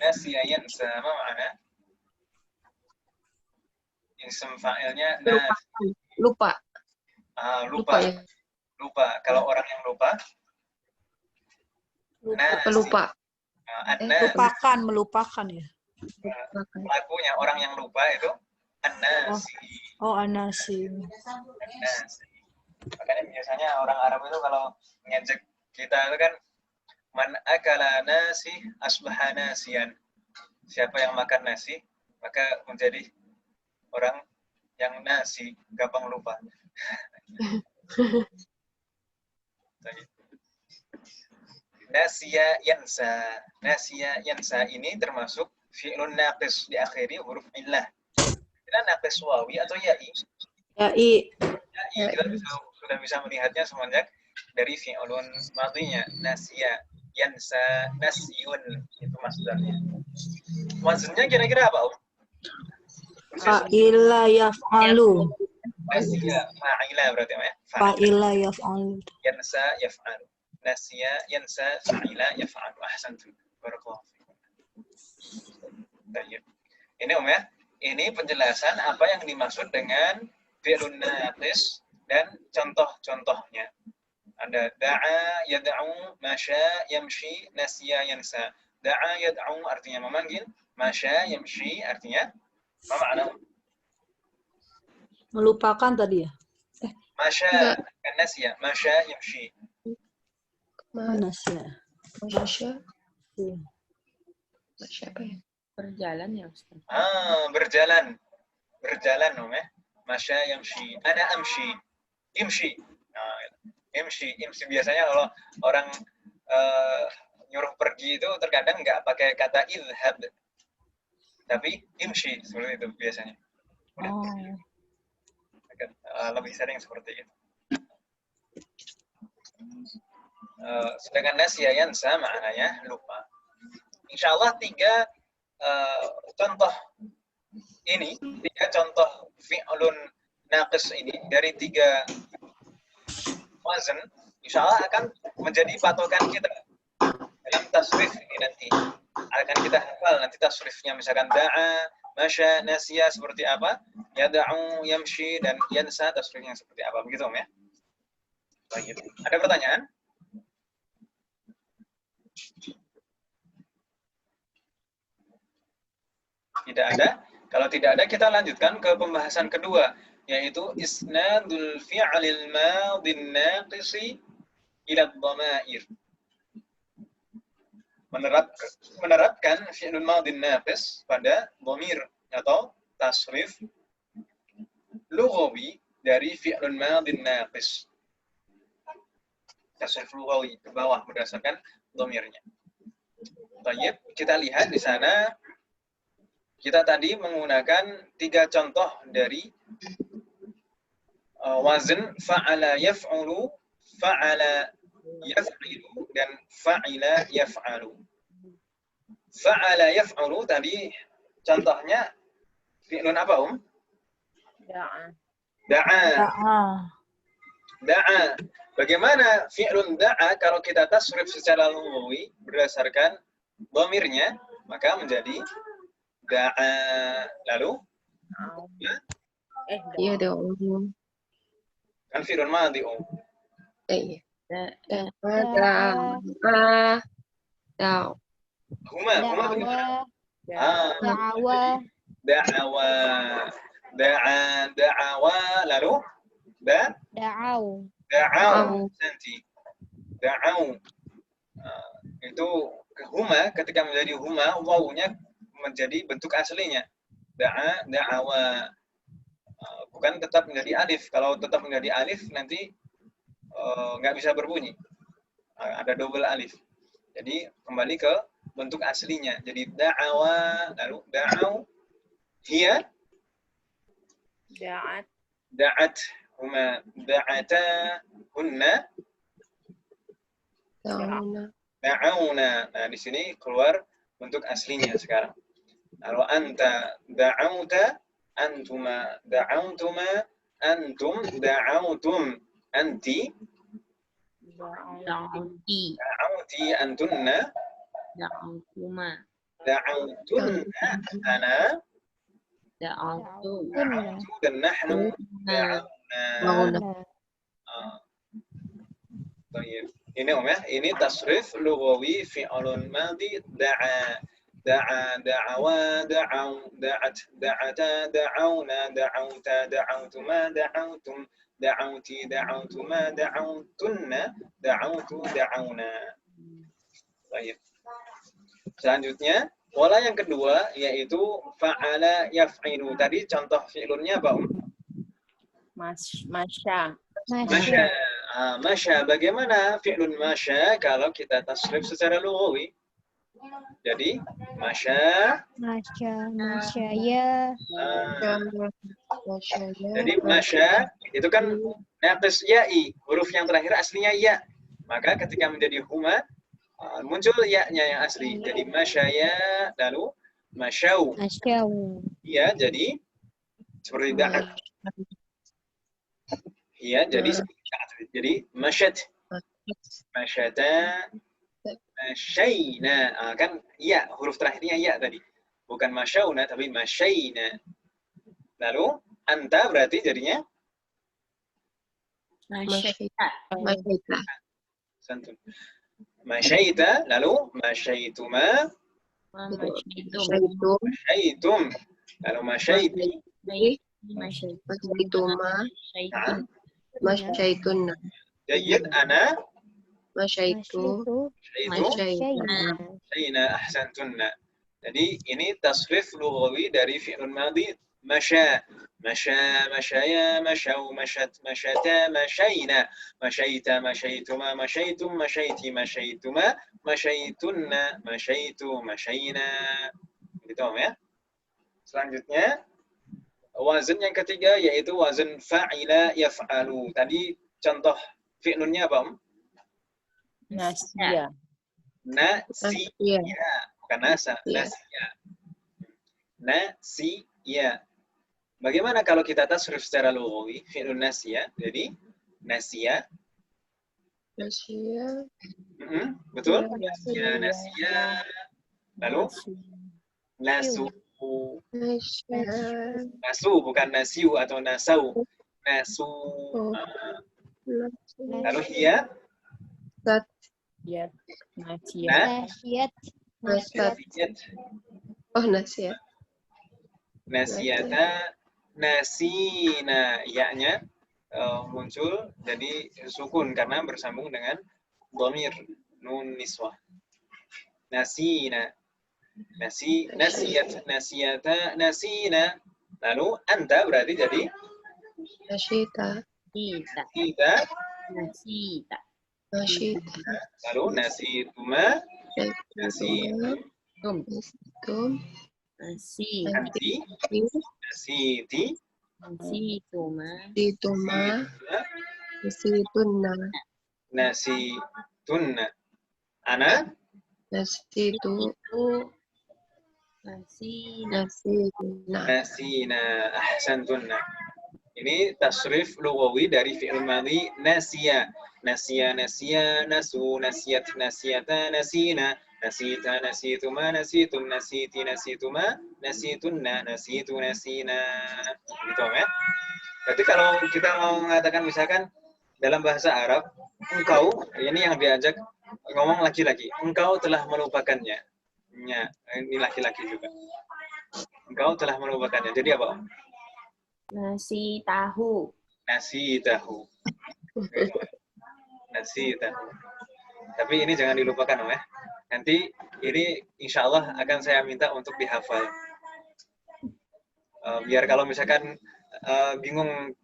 Nasiya yansa, ma ma'ana? Isim fa'ilnya nasi. Lupa. Lupa. Ya. Lupa. Kalau orang yang lupa, nasi. Pelupa. Lupakan, melupakan ya. Pelakunya orang yang lupa itu an-nasi. Oh, anasi. An-nasi. Makanya biasanya orang Arab itu kalau ngejek kita itu kan man akala nasi asbaha nasiyan. Siapa yang makan nasi maka menjadi orang yang nasi, gampang lupa. Nasiya yansa. Nasiya yansa ini termasuk fi'lun naqis diakhiri huruf illah. Kita naqis wawi atau ya'i? Ya'i. Ya'i kita sudah bisa melihatnya semenjak dari fi'lun madhinya nasiya. yansa, nasyun. Itu masdarnya. Wazennya kira-kira apa, Om? Fa'ila yaf'alu. Nasya, fa'ila berarti ya. Fa'ila yaf'alu. Yansa, yaf'alu. Nasya, yansa, fa'ila, yaf'alu. Ahsantum. Barakallahu fikum. Baik. Ini Om ya. Ini penjelasan apa yang dimaksud dengan fi'lun naqis dan contoh-contohnya. Ada da'a, yad'u, masya, yamshi, nasya, yansa. Da'a, yad'u artinya memanggil. Masya, yamshi artinya apa makna? Melupakan tadi ya? Masya, kan nasya. Masya, yamshi. Mana sih ya? Masya. Iya. Masya apa ya? Berjalan ya Ustaz. Berjalan. Berjalan Om ya. Masya, yamshi. Ana amshi. Imshi. Imshi biasanya kalau orang nyuruh pergi itu terkadang nggak pakai kata idhab, tapi imshi seperti itu biasanya. Lebih sering seperti itu. Sedangkan nasya yansa maknanya lupa. Insya Allah tiga contoh fi'lun naqis ini dari 3 wazn, insya Allah akan menjadi patokan kita dalam tasrif ini nanti. Akan kita hafal nanti tasrifnya, misalkan da'a, masya, nasya seperti apa, yada'u, yamshi, dan yansa tasrifnya seperti apa. Begitu Om ya? Baik. Ada pertanyaan? Tidak ada? Kalau tidak ada, kita lanjutkan ke pembahasan kedua, yaitu isnadul fi'lil madin naqisi ila dhamair. Menerapkan fi'lul madin naqis pada dhamir atau tasrif lughawi dari fi'lul madin naqis. Tasrif lughawi ke bawah berdasarkan dhamirnya. Baik, kita lihat di sana. Kita tadi menggunakan 3 contoh dari wazn fa'ala yaf'ulu, fa'ala yaf'ilu, dan fa'ila yaf'alu. Fa'ala yaf'ulu tadi contohnya fi'lun apa, Da'a. Da'a. Bagaimana fi'lun da'a kalau kita tasrif secara lughawi berdasarkan dhamirnya, maka menjadi da'a. Lalu? Iya dong. Kan fi'lun madhi, Iya. Huma bagaimana? Da'awa. Da'awa. Lalu? Da'au. Nanti. Da'au. Itu huma, ketika menjadi huma, wawunya menjadi bentuk aslinya. Da'awa. Bukan tetap menjadi alif. Kalau tetap menjadi alif, nanti nggak bisa berbunyi. Ada double alif. Jadi kembali ke bentuk aslinya. Jadi da'awa, lalu da'au, hiya, da'at, huma, da'ata, hunna, da'auna. Nah, di sini keluar bentuk aslinya sekarang. Lalu anta da'auta, antuma da'autuma, antum da'autum, anti da'auti, antunna da'autunna, ana da'autu, dan nahnu da'auna. Ini Om ya, ini tasrif lughawi fi'lun madhi da'a. Da'a, da'awa, da'au, da'at, da'ata, da'auna, da'auta, da'autuma, da'autum, da'auti, da'autuma, da'autunna, da'autu, da'auna. Baik. Selanjutnya, pola yang kedua yaitu fa'ala yaf'ilu. Tadi contoh fi'lunnya apa, Masya. Masya. Bagaimana fi'lun masya kalau kita tasrif secara lughawi? Jadi masya ya. Jadi masya itu kan naqis ya'i, huruf yang terakhir aslinya ya. Maka ketika menjadi huma, Muncul ya-nya yang asli. Jadi masyaya, lalu masyau. Masyau. Ya, jadi seperti da'at. Ya, jadi seperti da'at. Jadi masyat. Masyata, masyayna. Kan ya, huruf terakhirnya ya tadi. Bukan masyauna, tapi masyayna. Lalu, anta berarti jadinya? Masyaita. Santun. Masyaita, lalu masyaituma. Masyaitum. Lalu masyaiti. Masyaituna. Jayyid, ana. Masyaitu. Masyayna, ahsantunna. Jadi ini tasrif lughawi dari fi'lun madhi masya. Masya, masyaya, masyau, masyat, masyata, masyayna. Masyaita, masyaituma, masyaitum, masyaiti, masyaituma, masyaitunna, masyaitu, masyayna. Gitu Om ya. Selanjutnya, wazan yang ketiga yaitu wazan fa'ila yaf'alu. Tadi contoh fi'lunnya apa Om? Nasya. Nasiya. Bukan nasa, nasiya. Nasiya. Bagaimana kalau kita tasrif secara lughawi fi'lun nasiya? Jadi nasiya. Nasiya. Betul? Nasiya, nasiya. Lalu nasu. Nasu bukan nasiu atau nasau. Nasu. Lalu hiya? Ya. Nasya. Nasyat. Nasiyat. Oh, nasiya. Nasiyata, nasina, ya-nya muncul jadi sukun karena bersambung dengan dhamir nun niswah. Nasina, nasiyat, nasiyata, nasina. Lalu anta berarti jadi Nasyita. kita. Nasita. Nasyita. Lalu nasituma, Nasitum. Nasi. nasiti, Nasituma. Nasituma. Nasitunna. nasitunna. Ana? Nasitu. Nasina. Nasituna. Nasina, ahsantunna. Ini tasrif lughawi dari fi'il madhi nasiya. Nasiya, nasiya, nasu, nasiyat, nasiyata, nasina, nasita, nasituma, nasitum, nasiti, nasituma, nasitunna, nasitu, nasina. Gitu ya. Berarti kalau kita mau mengatakan misalkan dalam bahasa Arab, engkau, ini yang diajak ngomong laki-laki, engkau telah melupakannya. Ya, ini laki-laki juga. Engkau telah melupakannya. Jadi apa, Om? Nasi tahu. Nasi tahu. Nasi tahu. Tapi ini jangan dilupakan, Om ya. Nanti ini insya Allah akan saya minta untuk dihafal. Biar kalau misalkan bingung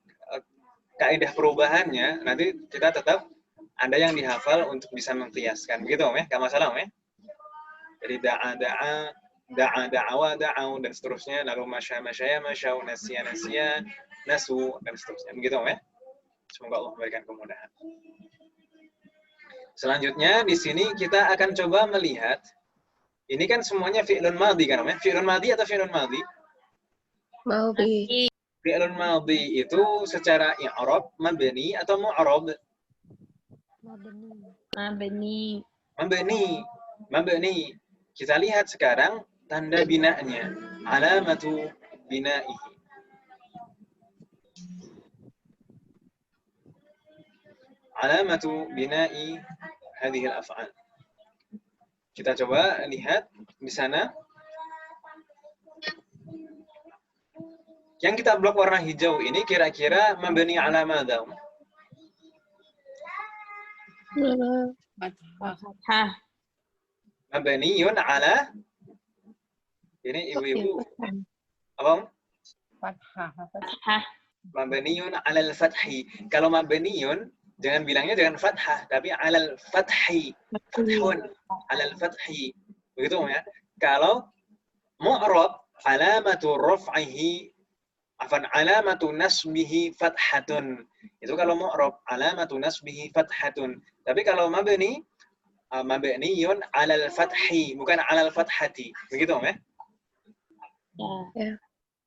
kaidah perubahannya, nanti kita tetap ada yang dihafal untuk bisa mengkiaskan. Begitu, Om ya? Gak masalah, Om ya? Jadi da'awa, da'au, dan seterusnya. Lalu masyaya, masyau, nasiya, nasu, dan seterusnya. Begitu, Om ya? Semoga Allah memberikan kemudahan. Selanjutnya, di sini kita akan coba melihat, ini kan semuanya fi'lun madhi kan, Om ya? Fi'lun madhi atau fi'lun madhi? Madhi. Fi'lun madhi itu secara i'rab mabni atau mu'rab? Mabni. Mabni. Kita lihat sekarang tanda binanya. Alamatu bina'ihi. Alamatu bina'i hadhil af'al. Kita coba lihat di sana. Yang kita blok warna hijau ini kira-kira mabni ala madha? Fathah. Mabniun ala, ini ibu-ibu apa? Fathah. Mabniun ala al-fathi. Kalau mabniun jangan bilangnya dengan fathah, tapi ala al-fathi. Fathun ala al-fathi. Begitu ya. Kalau mu'rab alamatu raf'ihi alamatu nasbihi fathatun. Itu kalau mu'rab alamatu nasbihi fathatun. Tapi kalau mabni mabniyun 'alal fathi, bukan 'alal fathati. Begitu, Om ya? Ya.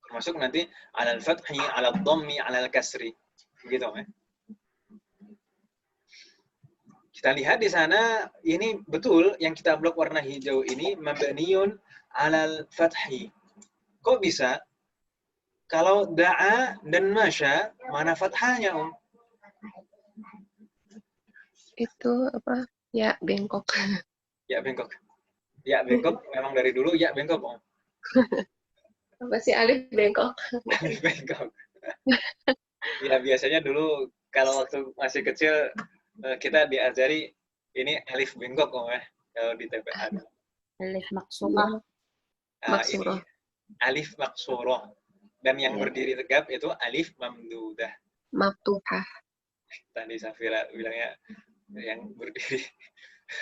Termasuk nanti 'alal fathi, 'alal dhammi, 'alal kasri. Begitu, Om ya? Kita lihat di sana, ini betul yang kita blok warna hijau ini mabniyun 'alal fathi. Kok bisa? Kalau da'a dan masya, mana fathahnya, Om? Itu apa? Ya, bengkok. Ya bengkok. Ya bengkok memang dari dulu ya bengkok, Om. Apa sih alif bengkok? Alif bengkok. Ya biasanya dulu kalau waktu masih kecil kita diajari ini alif bengkok, Om ya. Kalau di TPA. Alif maksurah. Maksurah. Ini alif maksurah. Dan yang Ya. berdiri tegap itu alif mamdudah. Maftuhah. Tadi Safira bilangnya yang berdiri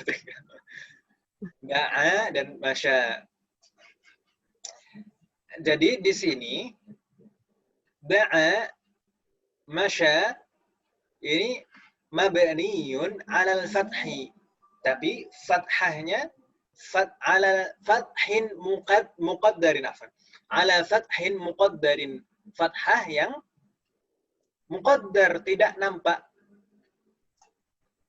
tegap. Da'a dan masya. Jadi di sini da'a, masya ini mabniyun 'alal fathi. Tapi fathahnya ala fathin muqaddarin afan. Ala fathin muqaddarin. Fathah yang muqaddar, tidak nampak.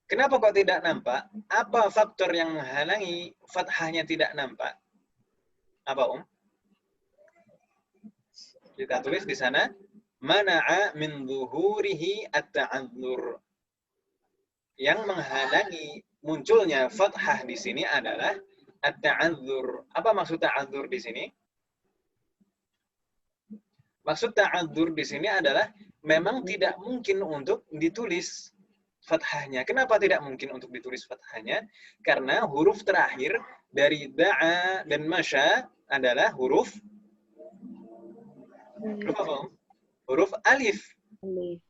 Kenapa kok tidak nampak? Apa faktor yang menghalangi fathahnya tidak nampak? Apa, Om? Kita tulis di sana, mana'a min zuhurihi at-ta'adzur. Yang menghalangi munculnya fathah di sini adalah at-ta'adzur. Apa maksud ta'adzur di sini? Maksud ta'adzur di sini adalah memang tidak mungkin untuk ditulis fathahnya. Kenapa tidak mungkin untuk ditulis fathahnya? Karena huruf terakhir dari da'a dan masya adalah huruf apa? Huruf alif.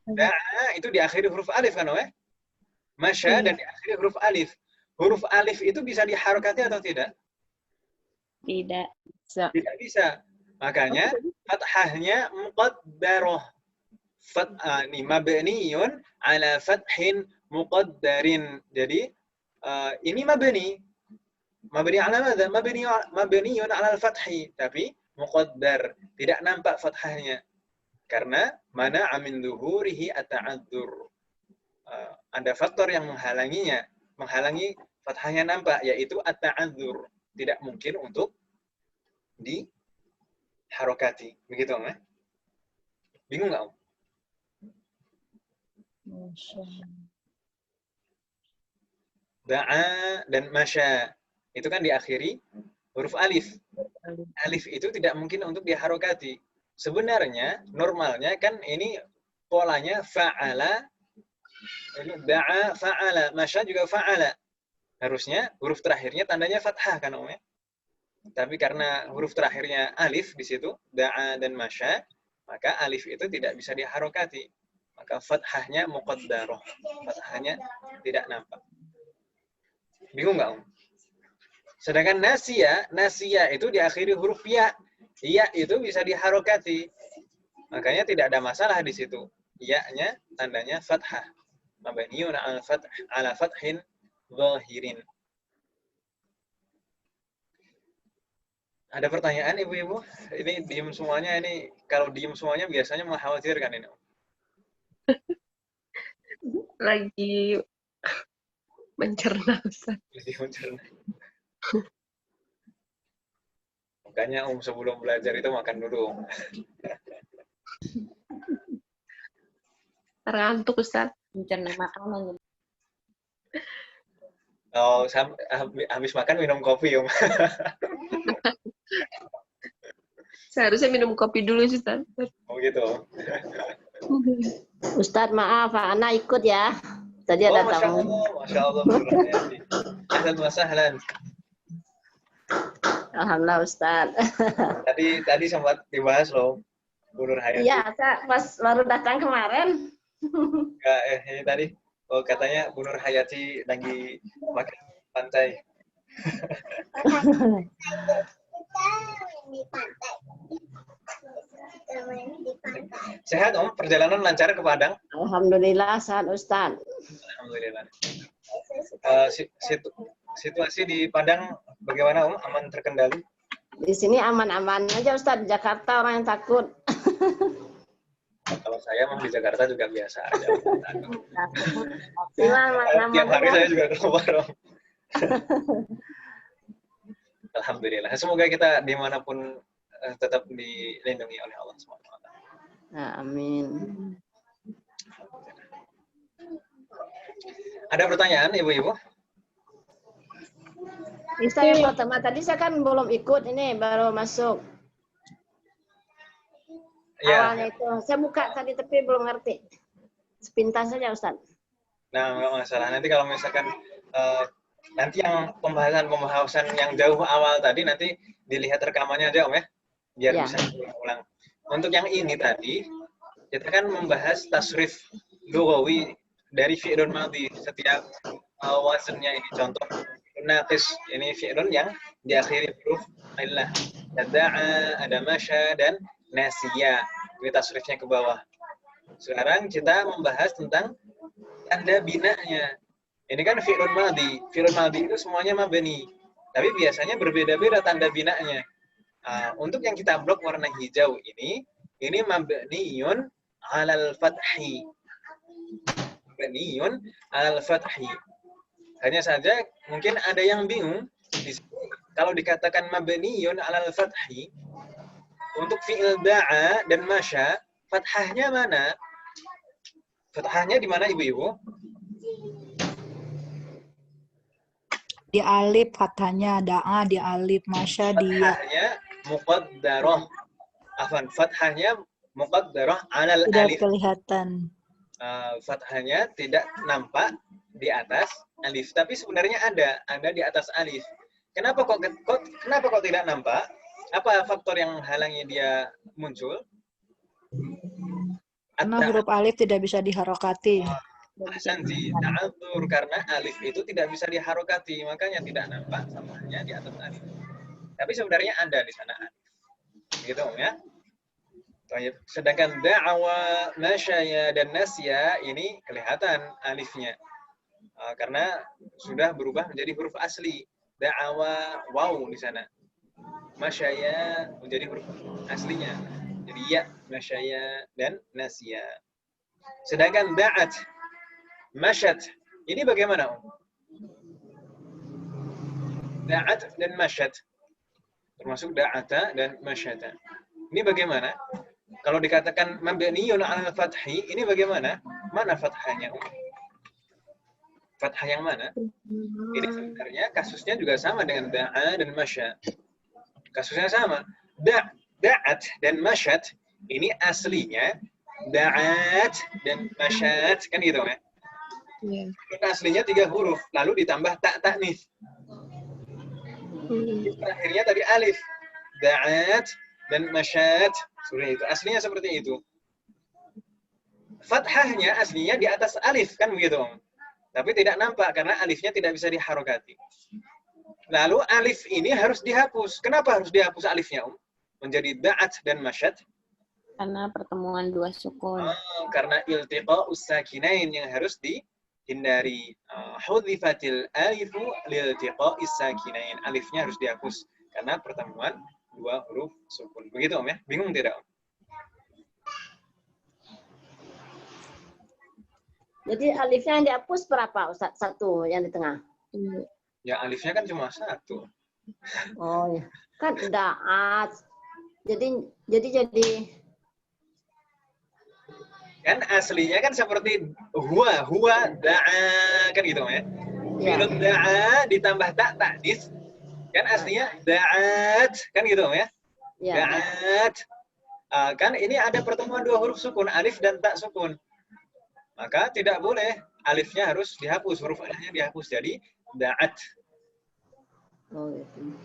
Da'a itu diakhiri huruf alif kan, ya? Masya dan diakhiri huruf alif. Huruf alif itu bisa diharokati atau tidak? Tidak. Tidak bisa. Makanya fathahnya muqaddarah. Ini mabniyun ala fathin muqaddarin. Jadi ini mabni. Mabni ala madza? Mabniyun ala al-fathi, tapi muqaddar, tidak nampak fathahnya. Karena mana'a min zuhurihi at-ta'adzur. Ada faktor yang menghalanginya, menghalangi fathahnya nampak, yaitu at-ta'adzur. Tidak mungkin untuk diharokati. Begitu, Om? Bingung nggak, Om? Da'a dan masya itu kan diakhiri huruf alif. Alif itu tidak mungkin untuk diharokati. Sebenarnya normalnya kan ini polanya fa'ala, da'a fa'ala, masya juga fa'ala. Harusnya huruf terakhirnya tandanya fathah kan, Om ya? Tapi karena huruf terakhirnya alif di situ, da'a dan masya, maka alif itu tidak bisa diharokati. Maka fathahnya muqaddarah. Fathahnya tidak nampak. Bingung nggak, Om? Sedangkan nasia itu diakhiri huruf ya. Ya itu bisa diharokati. Makanya tidak ada masalah di situ. Ya-nya tandanya fathah. Mabniyun ala fathin zahirin. Ada pertanyaan, Ibu-ibu? Ini diem semuanya, ini kalau diem semuanya biasanya mengkhawatirkan ini. Lagi mencerna, Ustaz. Lagi mencerna. Makanya sebelum belajar itu makan dulu. Tergantuk, Ustaz. Mencerna makanan. Oh, habis makan minum kopi, Om. Seharusnya minum kopi dulu, Ustaz. Oh gitu. Ustadz, maaf, Ana ikut ya. Tadi ada tamu. Masya Allah. Ahlan wa sahlan. Alhamdulillah, Ustadz. Tadi sempat dibahas loh, Bu Nur Hayati. Iya, saya pas baru datang kemarin. Ini tadi, katanya Bu Nur Hayati lagi makan pantai. Sehat, Om? Perjalanan lancar ke Padang? Alhamdulillah, sehat, Ustadz. Alhamdulillah. situasi di Padang bagaimana Aman terkendali? Di sini aman-aman aja Ustadz. Jakarta orang yang takut. Kalau saya mah di Jakarta juga biasa aja. Gimana Tiap hari aman saya juga keluar. Alhamdulillah. Semoga kita dimanapun tetap dilindungi oleh Allah SWT. Amin. Ada pertanyaan, Ibu-Ibu? Ustaz yang pertama tadi saya kan belum ikut, ini baru masuk. Ya. Awalnya itu saya buka tadi tapi belum ngerti. Sepintas saja Ustaz. Nah, nggak masalah. Nanti kalau misalkan nanti yang pembahasan yang jauh awal tadi nanti dilihat rekamannya aja ya, biar Ya. bisa ulang. Untuk yang ini tadi kita kan membahas tasrif lughawi dari fi'lun madhi, setiap wazannya ini. Contoh naqis, ini fi'lun yang diakhiri huruf illah. Ada da'a, ada masya dan nasiya. Ini tasrifnya ke bawah. Sekarang kita membahas tentang tanda binanya. Ini kan fi'lun madhi. Fi'lun madhi itu semuanya mabni. Tapi biasanya berbeda-beda tanda binanya. Untuk yang kita blok warna hijau ini mabniun 'alal fathi. Mabniun 'alal fathi. Hanya saja mungkin ada yang bingung di sini kalau dikatakan mabniun 'alal fathi untuk fi'il da'a dan masya, fathahnya mana? Fathahnya di mana Ibu-ibu? Di alif fathahnya, da'a di alif, masya di ya. Fathahnya muqaddarah. Fathahnya muqaddarah 'alal Tidak alif. kelihatan. Fathahnya tidak nampak di atas alif, tapi sebenarnya ada di atas alif. Kenapa kok tidak nampak? Apa faktor yang halangi dia muncul? Karena huruf alif tidak bisa diharokati. Ahsanti, ta'adzur, karena alif itu tidak bisa diharokati, makanya tidak nampak fathahnya di atas alif. Tapi sebenarnya ada di sana alif. Gitu ya. Sedangkan da'awa, masyaya, dan nasya ini kelihatan alifnya. Karena sudah berubah menjadi huruf asli. Da'awa, waw di sana. Masyaya menjadi huruf aslinya. Jadi ya, masyaya, dan nasya. Sedangkan da'at, masyat, ini bagaimana? Da'at dan masyat. Termasuk da'ata dan masyata. Ini bagaimana? Kalau dikatakan mabniun 'alal fathi, ini bagaimana? Mana fathahnya? Fathah yang mana? Ini sebenarnya kasusnya juga sama dengan da'a dan masya. Kasusnya sama. Da'at dan masyat ini aslinya da'at dan masyat, kan gitu ya? Iya. Aslinya 3 huruf, lalu ditambah tak ta'nits. Terakhirnya tadi alif. Da'at dan masyat. Seperti itu. Aslinya seperti itu. Fathahnya aslinya di atas alif, kan begitu. Tapi tidak nampak karena alifnya tidak bisa diharokati. Lalu alif ini harus dihapus. Kenapa harus dihapus alifnya, menjadi da'at dan masyat? Karena pertemuan dua sukun. Karena iltiqa'us sakinain yang harus dihindari. Hudhifatil alifu liltiqa'is sakinain. Alifnya harus dihapus karena pertemuan dua huruf sukun. Begitu ya? Bingung tidak Jadi alifnya yang dihapus berapa Ustaz? Satu yang di tengah. Ya alifnya kan cuma satu. Oh ya. Kan da'at. Jadi Kan aslinya kan seperti huwa da'a, kan gitu ya. Fi'lun da'a ditambah tak ta'nis. Kan aslinya da'at, kan gitu ya. Da'at. Kan ini ada pertemuan dua huruf sukun, alif dan tak sukun. Maka tidak boleh alifnya harus dihapus, huruf alifnya dihapus jadi da'at. Oh gitu.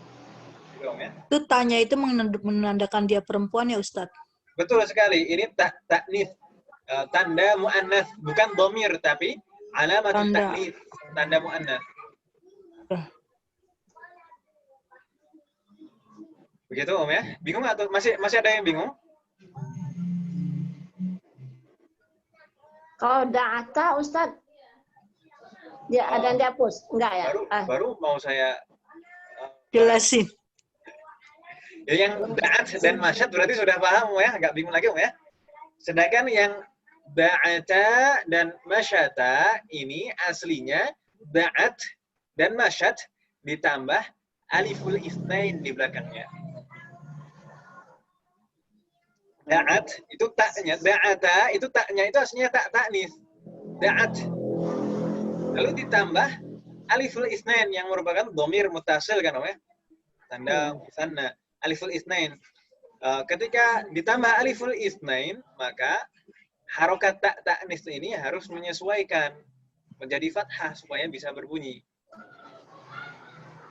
Gitu ya. Itu tanya itu menandakan dia perempuan ya Ustadz? Betul sekali. Ini ta'nis. Tanda mu'annas, bukan dhamir tapi alamat ta'nis, tanda mu'annas. Begitu ya? Bingung atau masih ada yang bingung? Kalau da'ata Ustaz Dia ada yang dihapus? Enggak ya? Baru mau saya Jelasin. ya, yang da'at dan masyad berarti sudah paham ya, nggak bingung lagi ya. Sedangkan yang da'ata dan masyata ini aslinya da'at dan masyad ditambah aliful itsnain di belakangnya. Da'at itu taknya, da'ata itu taknya itu aslinya tak taknis. Da'at. Lalu ditambah aliful itsnain yang merupakan dhamir muttasil kan ya. Tanda musanna. Aliful itsnain. Ketika ditambah aliful itsnain, maka harokat tak taknis ini harus menyesuaikan menjadi fathah supaya bisa berbunyi.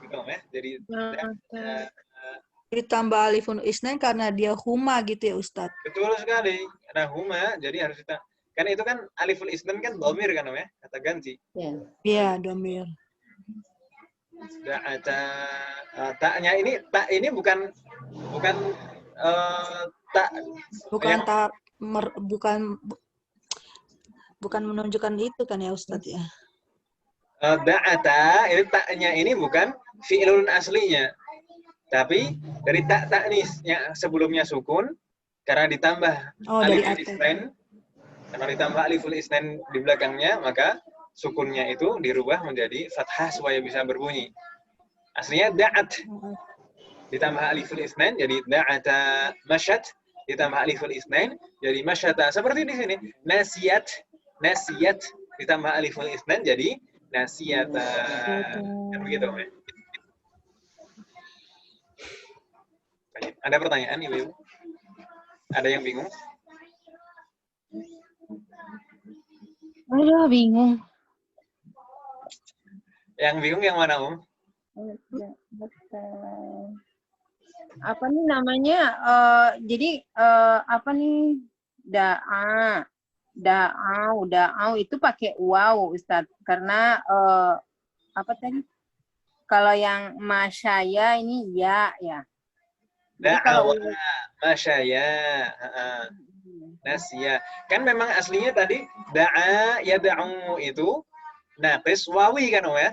Gitu ya. Jadi Ditambah alifun isnain karena dia huma gitu ya Ustadz. betul sekali. Karena huma jadi harus kita karena itu kan aliful itsnain kan dhamir kan ya, kata ganti. Iya, domir. Da'ata taknya ini tak ini bukan tak Bukan yang, bukan menunjukkan itu kan ya Ustadz ya. da'ata ini taknya ini bukan fi'lun aslinya. Tapi dari tak taknis yang sebelumnya sukun karena ditambah aliful itsnain karena ditambah aliful itsnain di belakangnya maka sukunnya itu dirubah menjadi fathah supaya bisa berbunyi. Aslinya da'at ditambah aliful itsnain jadi da'ata masyat ditambah aliful itsnain jadi masyata. Seperti di sini nasiyat ditambah aliful itsnain jadi nasiyata. Begitu ya. Ada pertanyaan Ibu? Ada yang bingung? Aduh, bingung. Yang bingung yang mana, Apa nih namanya? Jadi apa nih? Da'au itu pakai waw, Ustadz. Karena apa tadi? Kalau yang masyaya ini ya. Da'awa, masyaya, nasya. Kan memang aslinya tadi da'a ya da'u itu naqis wawi kan ya?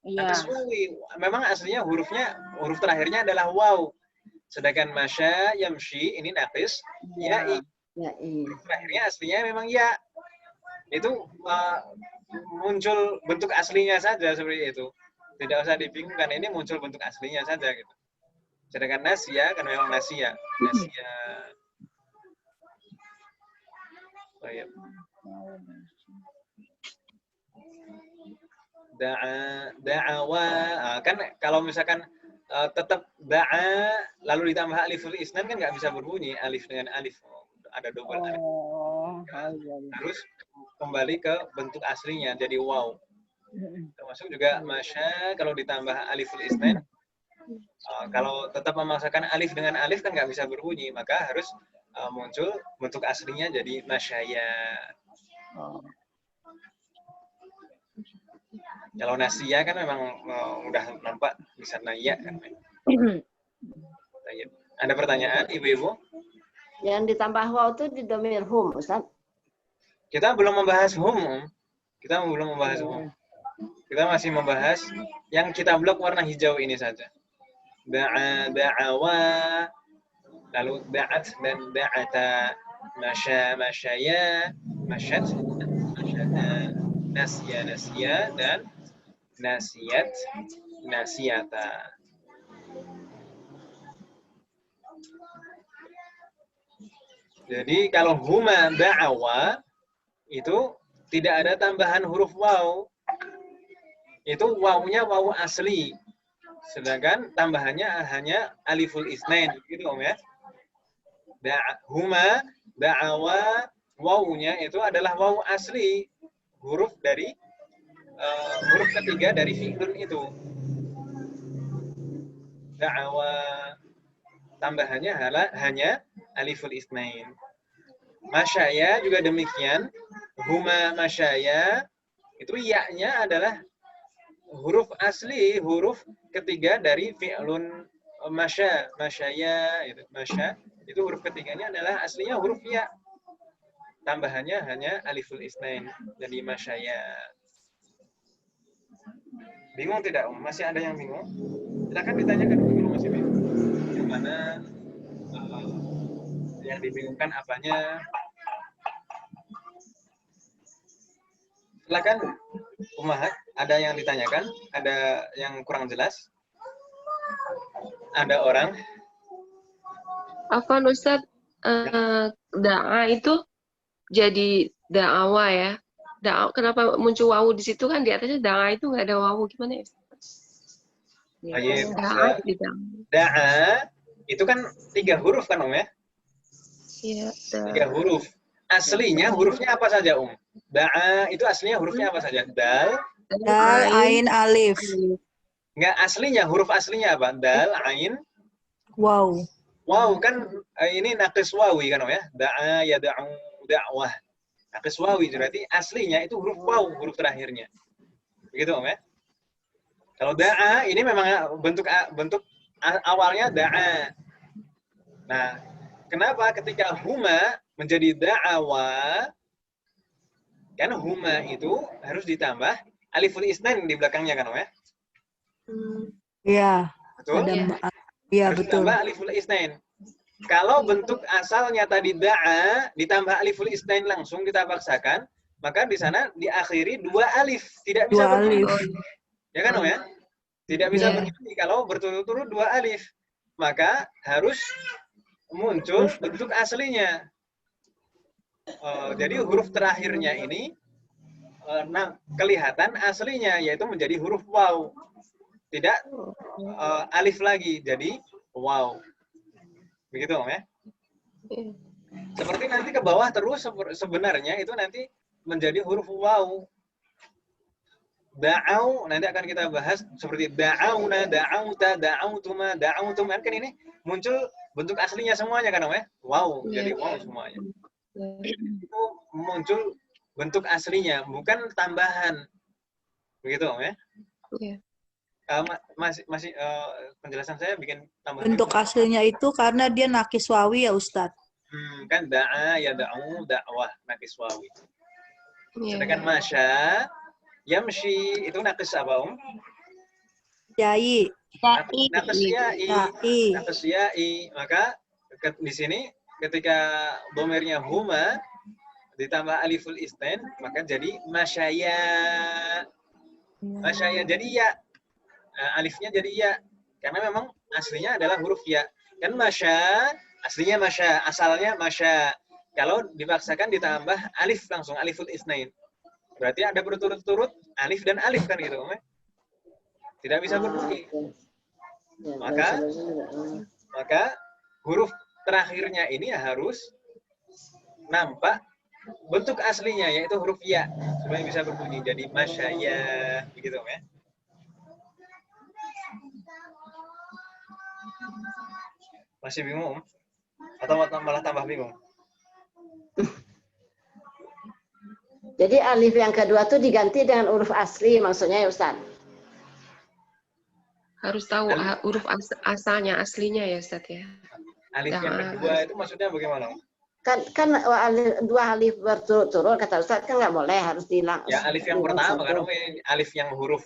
Iya. Naqis wawi. Memang aslinya huruf terakhirnya adalah waw. Sedangkan masya, yamshi ini naqis ya'i. Huruf terakhirnya aslinya memang ya. Itu muncul bentuk aslinya saja seperti itu. Tidak usah dibingungkan, ini muncul bentuk aslinya saja gitu. Sedangkan nasya kan memang nasya. Baik. Da'awa kan kalau misalkan tetap da'a lalu ditambah aliful itsnain kan nggak bisa berbunyi alif dengan alif. Ada double alif. Harus kembali ke bentuk aslinya jadi waw. Termasuk juga masya kalau ditambah aliful itsnain kalau tetap memaksakan alif dengan alif kan nggak bisa berbunyi, maka harus muncul bentuk aslinya jadi masyaya. Kalau nasiyah kan memang udah nampak bisa naya kan. Ada pertanyaan ibu-ibu? Yang ditambah waw itu di dhamir hum, Ustaz. Kita belum membahas hum. Kita masih membahas yang kita blok warna hijau ini saja. Da'awa, lalu da'at dan da'ata, masyaya, masyat, masyata, nasya, dan nasiyat, nasiyata. Jadi kalau huma da'awa itu tidak ada tambahan huruf waw. Itu wawnya waw asli. Sedangkan tambahannya hanya aliful itsnain gitu ya. Huma da'awa wawnya itu adalah waw asli, huruf ketiga dari fi'lun itu. Da'awa tambahannya hanya aliful itsnain. Masyaya juga demikian. Huma masyaya itu ya-nya adalah huruf asli, huruf ketiga dari fi'lun masyaya itu. Masya itu huruf ketiganya adalah aslinya huruf ya. Tambahannya hanya aliful itsnain jadi masyaya. Bingung tidak, Masih ada yang bingung? Silakan ditanyakan dulu masih bingung. Yang mana yang dibingungkan apanya? Silakan, Ummahat. Ada yang ditanyakan? Ada yang kurang jelas? Ada orang? Afwan Ustadz, da'a itu jadi da'awa ya. Kenapa muncul wawu di situ kan di atasnya da'a itu nggak ada wawu, gimana ya? Baik, Da'a jadi da'a itu kan 3 huruf kan ya? Iya. 3 huruf. Aslinya hurufnya apa saja Da'a itu aslinya hurufnya apa saja? Dal, Ain, alif. Enggak, huruf aslinya apa? Dal, ain, Wow. waw kan ini naqis wawi kan ya? Da'a ya da'u da'wah. Naqis wawi berarti aslinya itu huruf waw, huruf terakhirnya. Begitu ya? Kalau da'a ini memang bentuk awalnya da'a. Nah, kenapa ketika huma menjadi da'awa? Kan huma itu harus ditambah aliful isnain di belakangnya kan ya? Iya. Betul? Iya, Harus betul. ditambah aliful isnain. Kalau bentuk asalnya tadi da'a ditambah aliful isnain langsung kita paksakan, maka di sana diakhiri 2 alif, tidak bisa 2 alif. Ya kan ya? Tidak bisa berbunyi kalau berturut-turut 2 alif. Maka harus muncul bentuk aslinya. Jadi huruf terakhirnya ini kelihatan aslinya, yaitu menjadi huruf waw. Tidak alif lagi, jadi waw. Begitu ya? Seperti nanti ke bawah terus sebenarnya itu nanti menjadi huruf waw. Da'au, nanti akan kita bahas seperti da'auna, da'auta, da'autuma, da'autum. Kan ini muncul bentuk aslinya semuanya kan ya? Wow, jadi wow semuanya. Itu muncul bentuk aslinya, bukan tambahan. Begitu ya? Iya. Masih penjelasan saya bikin tambahan. Bentuk aslinya itu karena dia nakis wawi ya Ustadz. Kan da'a, ya da'u, da'wah, nakis wawi. Sedangkan masya, yamshi, itu nakis apa Yai. Nakis ya'i. Nakis ya'i. Maka di sini ketika domirnya huma ditambah aliful isnain, maka jadi masyaya. Masyaya jadi ya. Alifnya jadi ya. Karena memang aslinya adalah huruf ya. Kan masya, aslinya masya, asalnya masya. Kalau dipaksakan ditambah alif langsung, aliful isnain. Berarti ada berturut-turut alif dan alif kan gitu. Tidak bisa berbunyi. Maka huruf terakhirnya ini harus nampak bentuk aslinya, yaitu huruf ya, supaya bisa berbunyi. Jadi masyaya, begitu ya. Masih bingung? Atau malah tambah bingung? Jadi alif yang kedua tuh diganti dengan huruf asli maksudnya ya Ustaz? Harus tahu huruf asalnya, aslinya ya Ustaz ya. Alif yang kedua itu maksudnya bagaimana? Kan 2 alif berturut-turut kata Ustaz kan nggak boleh, harus dihilang. Ya alif yang pertama kan alif yang huruf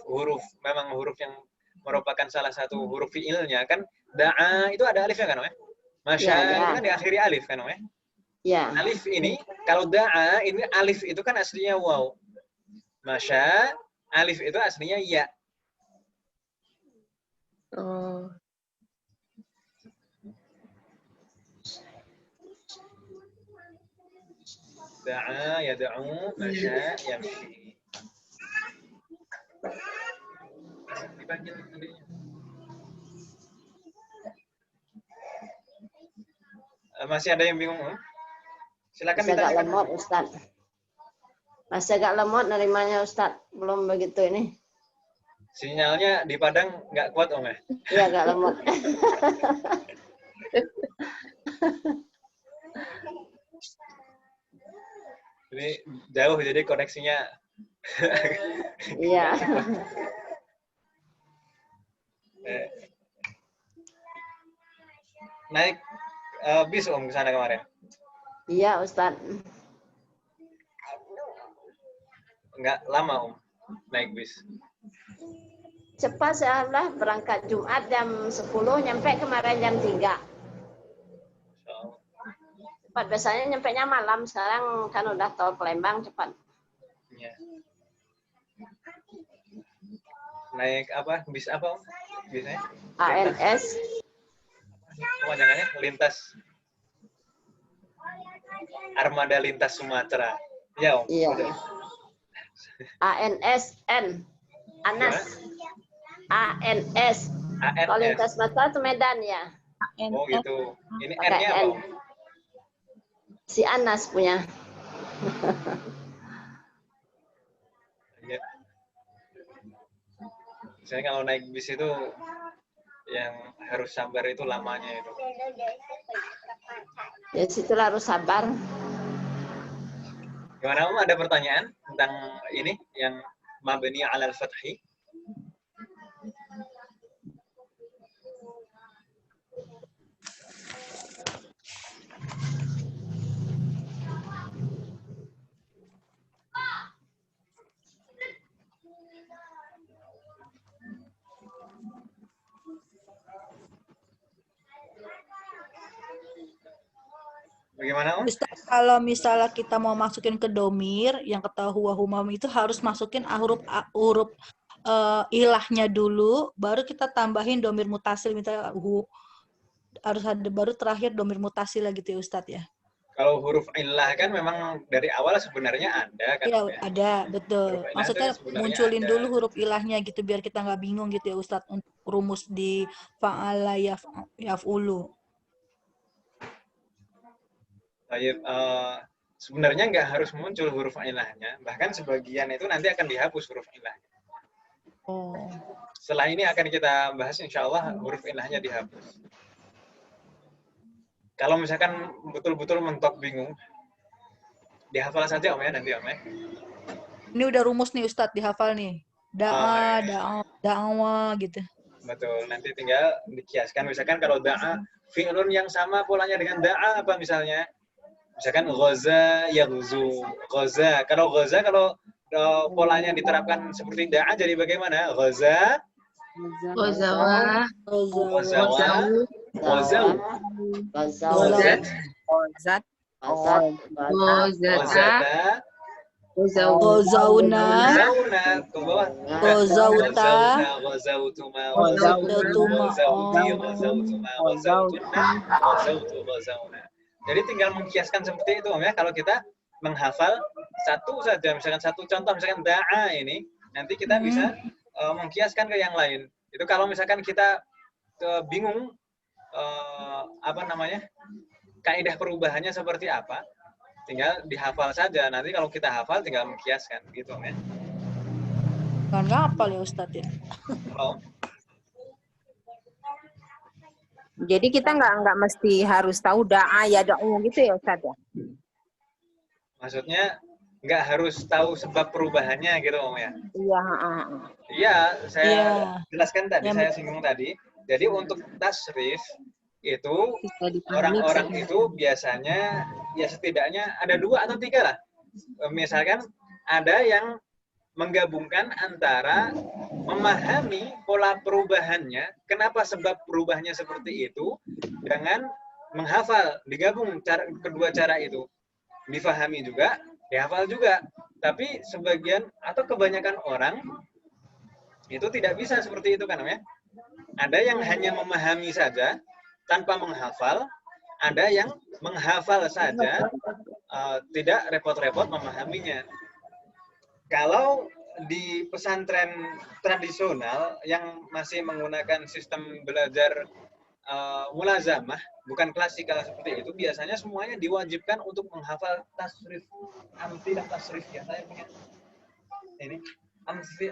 memang huruf yang merupakan salah satu huruf fiilnya kan. Da'a itu ada alifnya kan Masya itu kan diakhiri alif kan Ya. Alif ini kalau da'a ini alif itu kan aslinya waw. Masya alif itu aslinya ya. Oh. Da'a ya da'u, masya yamshi. Dibagian tadinya. Masih ada yang bingung? Silakan Masih agak ditanyakan. lemot Ustaz. Masih agak lemot nerimanya Ustaz. Belum begitu ini. Sinyalnya di Padang nggak kuat ya? Iya agak lemot. Jadi jauh jadi koneksinya. Iya. Naik bis ke sana kemarin. Iya Ustaz. Nggak lama naik bis. Cepat saya lah berangkat Jumat jam 10, nyampe kemarin jam 3. Cepat, biasanya nyampenya malam, sekarang kan udah tol Palembang cepat. Ya. Naik apa? Bis apa? Biasanya? ANS. Kepanjangannya lintas Armada Lintas Sumatera. Ya, Om. Iya. Betul. ANSN. Anas. ANS. Kalau lintas Sumatera itu Medan ya. Oh gitu. Ini Pakai N-nya apa, N. Om? Si Anas punya. Ya. Misalnya kalau naik bis itu yang harus sabar itu lamanya itu. Ya situ harus sabar. Gimana, Om? Ada pertanyaan tentang ini yang mabni 'alal fathi? Bagaimana, Om? Ustaz, kalau misalnya kita mau masukin ke domir, yang kata huwa humam itu harus masukin huruf ilahnya dulu, baru kita tambahin domir mutasil, misalnya harus ada baru terakhir domir mutasil lah gitu ya Ustadz ya. Kalau huruf illah kan memang dari awal sebenarnya ada kan? Iya, Ya? ada, betul. Huruf illah Maksudnya itu sebenarnya munculin ada. dulu huruf ilahnya gitu biar kita nggak bingung gitu ya Ustadz untuk rumus di fa'ala yaf'ulu. Baik, sebenarnya nggak harus muncul huruf ilahnya, bahkan sebagian itu nanti akan dihapus huruf ilahnya. Oh. Setelah ini akan kita bahas, insya Allah huruf ilahnya dihapus. Kalau misalkan betul-betul mentok bingung, dihafal saja Om ya nanti Om ya. Ini udah rumus nih Ustadz dihafal nih. Da'wa gitu. Betul, nanti tinggal dikiaskan. Misalkan kalau da'a, fi'lun yang sama polanya dengan da'a apa misalnya? Misalkan ghaza, yaghzu, ghaza. Kalau ghaza, kalau polanya diterapkan seperti da'a jadi bagaimana? Ghaza, Ghazawa, ghazawa, ghazau, Gazal. ghazat, Ghazata, ghazata, Ghazauna, ghazauna, ke bawah. Ghazauta, Ghazautuma, Ghazautuma, ghazauti, ghazautuma, ghazautunna, ghazautu, ghazauna. Jadi tinggal mengkiaskan seperti itu Om ya. Kalau kita menghafal satu saja, misalkan satu contoh, misalkan da'a ini, nanti kita bisa mengkiaskan ke yang lain. Itu kalau misalkan kita bingung kaidah perubahannya seperti apa, tinggal dihafal saja. Nanti kalau kita hafal tinggal mengkiaskan gitu Om ya. Kan ngapal ya Ustadz ya. Oh. Jadi kita nggak mesti harus tahu da'a ya da'u gitu ya Ustaz ya? Maksudnya nggak harus tahu sebab perubahannya gitu Om ya? Iya. Iya, saya jelaskan tadi, Yang saya singgung tadi. Jadi untuk tasrif itu orang-orang itu biasanya ya setidaknya ada 2 atau 3 lah. Misalkan ada yang menggabungkan antara memahami pola perubahannya, kenapa sebab perubahannya seperti itu, dengan menghafal, digabung kedua cara itu. Difahami juga, dihafal juga. Tapi sebagian atau kebanyakan orang itu tidak bisa seperti itu kan ya. Ada yang hanya memahami saja tanpa menghafal, ada yang menghafal saja tidak repot-repot memahaminya. Kalau di pesantren tradisional yang masih menggunakan sistem belajar mulazamah, bukan klasikal seperti itu, biasanya semuanya diwajibkan untuk menghafal tasrif, amtilah tasrifiyah. Saya punya ini,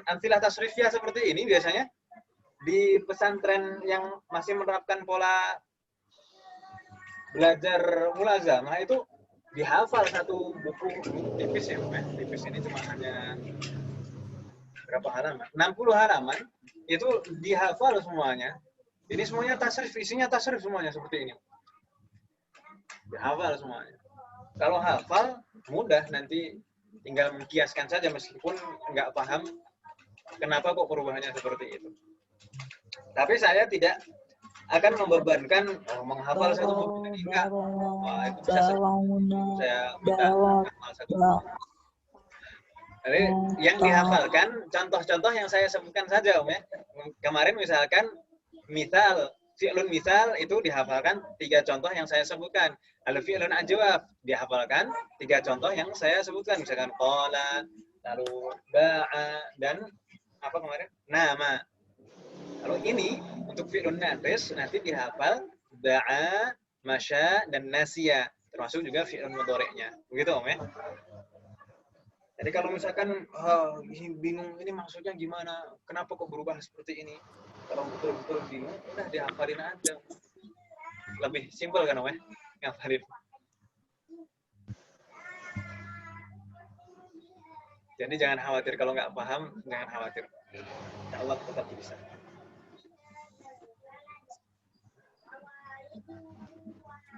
amtilah tasrifiyah seperti ini biasanya di pesantren yang masih menerapkan pola belajar mulazamah itu dihafal satu buku tipis ya, tipis ini cuma hanya berapa halaman? 60 halaman itu dihafal semuanya. Ini semuanya tasrif, isinya tasrif semuanya seperti ini. Dihafal semuanya. Kalau hafal mudah, nanti tinggal mengkiaskan saja meskipun nggak paham kenapa kok perubahannya seperti itu. Tapi saya tidak akan membebankan menghafal satu buku ini, enggak. Wah, itu bisa saya minta satu buku. Jadi yang dihafalkan contoh-contoh yang saya sebutkan saja Om ya. Kemarin misalkan fi'lun misal itu dihafalkan 3 contoh yang saya sebutkan. Lalu fi'lun ajwaf dihafalkan 3 contoh yang saya sebutkan, misalkan qala, lalu ba'a, dan apa kemarin? Nama. Kalau ini untuk fi'lun naqis nanti dihafal da'a, masya, dan nasiya, termasuk juga fi'lun mudhari'nya. Begitu Om ya. Jadi kalau misalkan bingung ini maksudnya gimana, kenapa kok berubah seperti ini? Kalau betul-betul bingung, udah dihafalin aja. Lebih simpel kan Om ya, ngafalin. Jadi jangan khawatir kalau nggak paham, jangan khawatir. Ya Allah tetap bisa.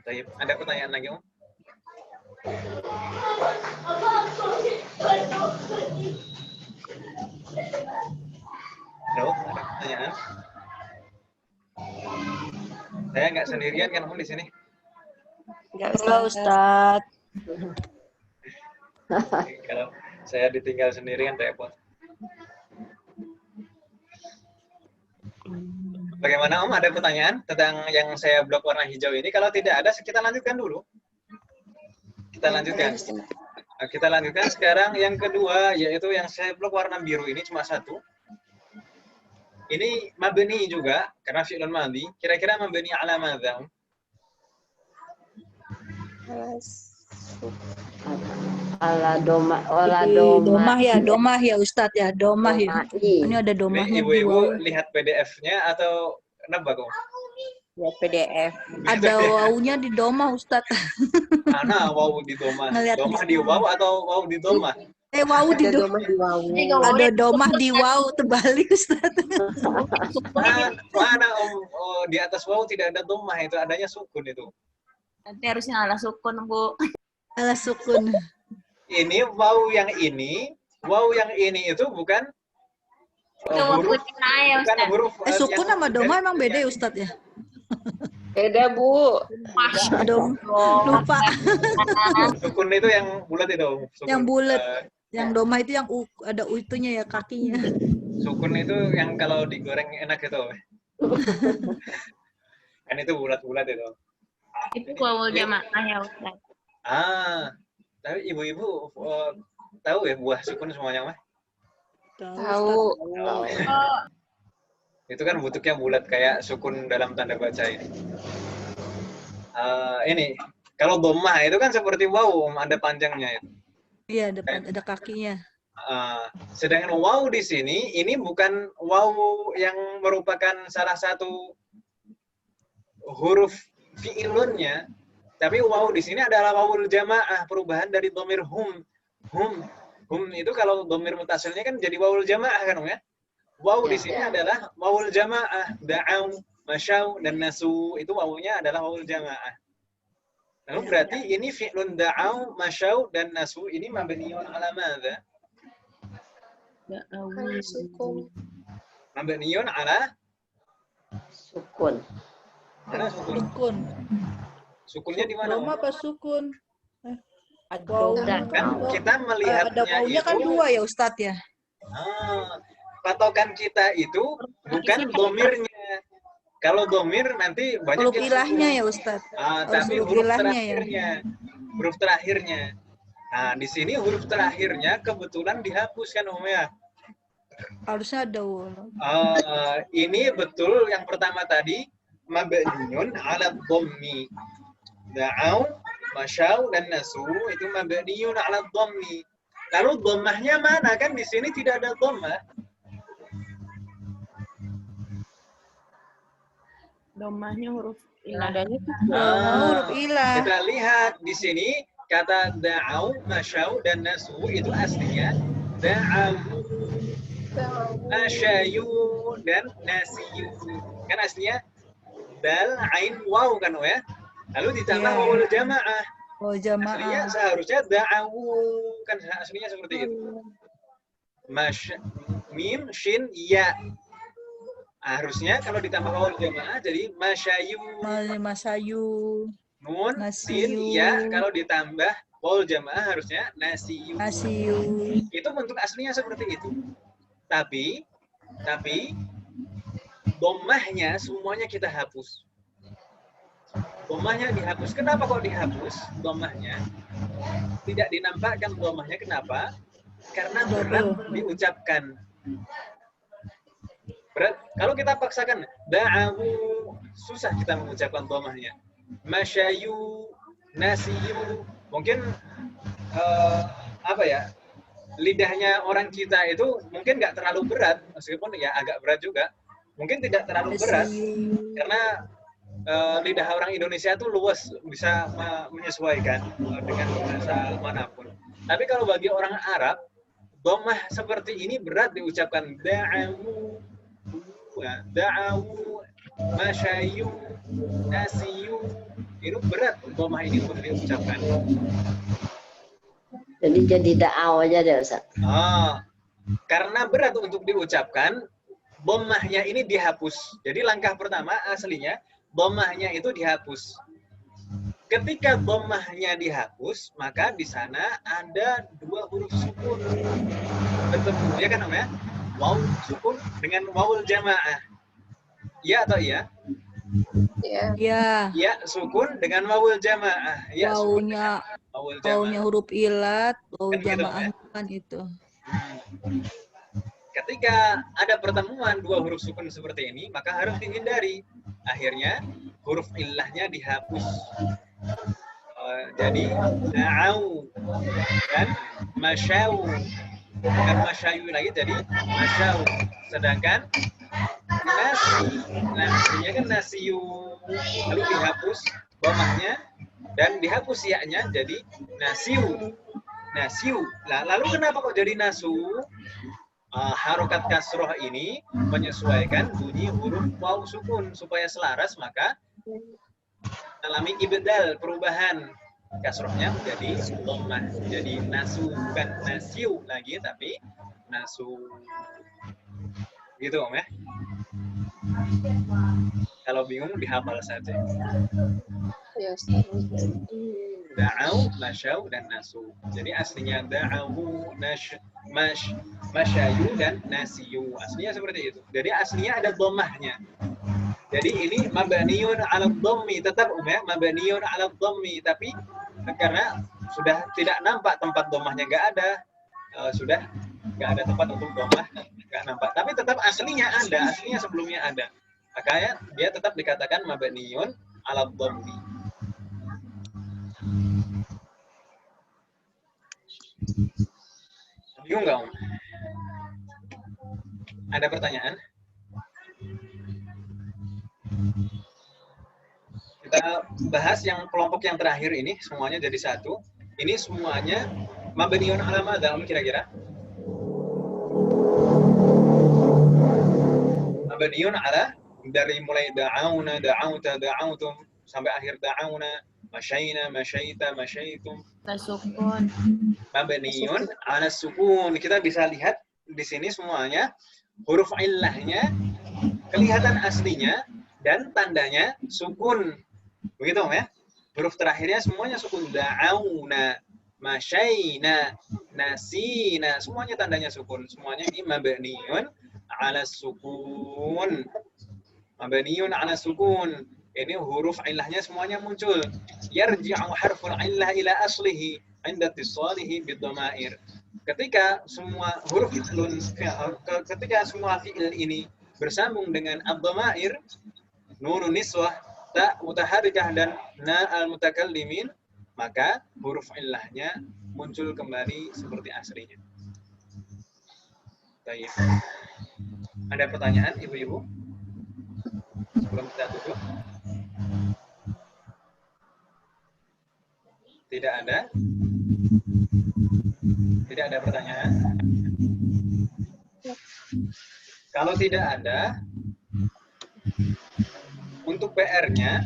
Baik, ada pertanyaan lagi Om? Halo, ada pertanyaan? Saya nggak sendirian kan Om di sini? Halo Ustaz. Kalau saya ditinggal sendirian repot. Bagaimana Om? Ada pertanyaan tentang yang saya blok warna hijau ini? Kalau tidak ada, kita lanjutkan dulu. Kita lanjutkan. Kita lanjutkan sekarang yang kedua, yaitu yang saya blok warna biru ini cuma 1. Ini mabni juga, karena fi'lun madhi. Kira-kira mabni ala madza? Ala domah ya Ustaz ya, domah ya. Ini ada domahnya. Ibu-ibu lihat PDF-nya atau nebak Om? Ya PDF. Ada wawunya di domah Ustaz. Mana wawu di domah? Ngeliat Domah di wawu atau wawu di domah? Wawu di domah. Ada domah di wawu, terbalik Ustaz. Mana Om? Oh, di atas wawu tidak ada domah, itu adanya sukun itu. Nanti harusnya ala sukun, Bu. Ala sukun. Ini wawu yang ini itu bukan huruf, bukan huruf sukun sama domah emang beda ya Ustaz ya? Beda Bu. Lupa. Sukun itu yang bulat itu. Sukun, yang bulat. Yang domah itu yang ada itunya ya, kakinya. Sukun itu yang kalau digoreng enak itu. Kan itu bulat-bulat itu. Itu wawu jamaah ya Ustaz. Tapi ibu-ibu tahu ya buah sukun semuanya mah? Tahu. Itu kan bentuknya bulat kayak sukun dalam tanda baca ini. Ini kalau domah itu kan seperti wawu, ada panjangnya itu. Iya, ada kakinya. Sedangkan wawu di sini ini bukan wawu yang merupakan salah satu huruf fi'ilunnya, tapi wawu di sini adalah wawul jamaah, perubahan dari dhamir hum. Hum itu kalau dhamir mutasilnya kan jadi wawul jamaah kan ya. Wawu di sini adalah wawul jamaah, da'au, masyau, dan nasu, itu wawunya adalah wawul jamaah. Lalu berarti ini fi'lun da'au, masyau, dan nasu ini mabniun ala madza? Sukun. Mabniun ala sukun. Mana sukun? Sukun. Sukunnya di mana? Domah apa sukun? Kan kita melihatnya ada wawunya kan itu, 2 ya Ustadz ya? Patokan kita itu bukan domirnya. Kalau domir nanti banyak huruf ilahnya ya Ustadz. Tapi huruf huruf ilahnya terakhirnya. Huruf terakhirnya. Nah, di sini huruf terakhirnya kebetulan dihapuskan Om ya. Harusnya ada wawun. Ini betul yang pertama tadi mabniun ala dhammi. Da'au, masyau, dan nasu itu mabniun ala dhammi. Lalu dhammahnya mana? Kan di sini tidak ada dhammah. Dhammahnya huruf ilah. Huruf ilah. Kita lihat di sini kata da'au, masyau, dan nasu itu aslinya da'au, masyayu, dan nasiyu. Kan aslinya dal, ain, waw kan ya. Lalu ditambah wawul jamaah. Aslinya seharusnya da'au, kan aslinya seperti itu. mim, shin, ya. Harusnya kalau ditambah wawul jamaah jadi masyayu. Masayu. Nun, sin, Nasiyu. ya. Kalau ditambah wawul jamaah harusnya nasiyu. Nasiyu. Itu bentuk aslinya seperti itu. Tapi dhammahnya semuanya kita hapus. Dhammahnya dihapus. Kenapa kok dihapus dhammahnya? Tidak dinampakkan dhammahnya. Kenapa? Karena berat diucapkan. Berat. Kalau kita paksakan da'ahu, susah kita mengucapkan dhammahnya. Masyayu, nasiyu, mungkin lidahnya orang kita itu mungkin nggak terlalu berat, meskipun ya agak berat juga. Mungkin tidak terlalu berat karena lidah orang Indonesia itu luas, bisa menyesuaikan dengan bahasa manapun. Tapi kalau bagi orang Arab, dhammah seperti ini berat diucapkan. Da'ahu, masyayu, nasiyu, itu berat dhammah ini untuk diucapkan. Jadi da'aw aja deh Ustaz. Karena berat untuk diucapkan, dhammahnya ini dihapus. Jadi langkah pertama aslinya dhammahnya itu dihapus. Ketika dhammahnya dihapus, maka di sana ada dua huruf sukun bertemu, ya kan namanya? Waw sukun dengan wawul jamaah. Ya atau iya? Ya. Ya sukun dengan wawul jamaah. Ya, Wawunya huruf ilat, wawu kan jamaah gitu, kan itu. Ketika ada pertemuan dua huruf sukun seperti ini, maka harus dihindari. Akhirnya huruf illahnya dihapus. Jadi da'au dan masyau. Bukan masyayu lagi, jadi masyau. Sedangkan nasinya kan nasiyu. Lalu dihapus dhammahnya dan dihapus ya-nya jadi nasiu. Nasiu. Lalu kenapa kok jadi nasu? Harokat kasroh ini menyesuaikan bunyi huruf waw sukun supaya selaras, maka alami ibdal, perubahan kasrohnya menjadi dhammah, jadi nasu, bukan nasiu lagi tapi nasu. Gitu Om ya. Kalau bingung dihafal saja. Ya, Ustaz. Da'au, masyau, dan nasu. Jadi aslinya da'ahu, masyayu, dan nasiyu. Aslinya seperti itu. Jadi aslinya ada dhammahnya. Jadi ini mabniun 'ala dhammi, tetap ya, mabniun 'ala dhammi, tapi karena sudah tidak nampak tempat dhammahnya, nggak ada, sudah nggak ada tempat untuk dhammah, nggak nampak. Tapi tetap aslinya ada, aslinya sebelumnya ada. Makanya dia tetap dikatakan mabniun 'ala dhammi. Bingung nggak Om? Ada pertanyaan? Kita bahas yang kelompok yang terakhir ini, semuanya jadi satu. Ini semuanya mabniun 'ala madza kira-kira? Mabniun 'ala, dari mulai da'auna, da'auta, da'autum sampai akhir da'auna, masyaina, masyaita, masyaitum. Sukun. Mabniun 'ala sukun. Kita bisa lihat di sini semuanya huruf illahnya kelihatan aslinya dan tandanya sukun. Begitu ya? Huruf terakhirnya semuanya sukun. Da'auna, masyaina, nasina, semuanya tandanya sukun. Semuanya ini mabniun 'ala sukun. Mabniun 'ala sukun. Ini huruf illahnya semuanya muncul. Yarji'u harful illah ila aslihi 'inda ittisalihi bid-dhamair. Ketika semua huruf ketika semua fi'il ini bersambung dengan ad-dhamair, nunun niswah, ta mutaharrikah, dan na al-mutakallimin, maka huruf illahnya muncul kembali seperti aslinya. Baik. Ada pertanyaan Ibu-ibu? Sebelum kita tutup. Tidak ada? Tidak ada pertanyaan? Kalau tidak ada, untuk PR-nya,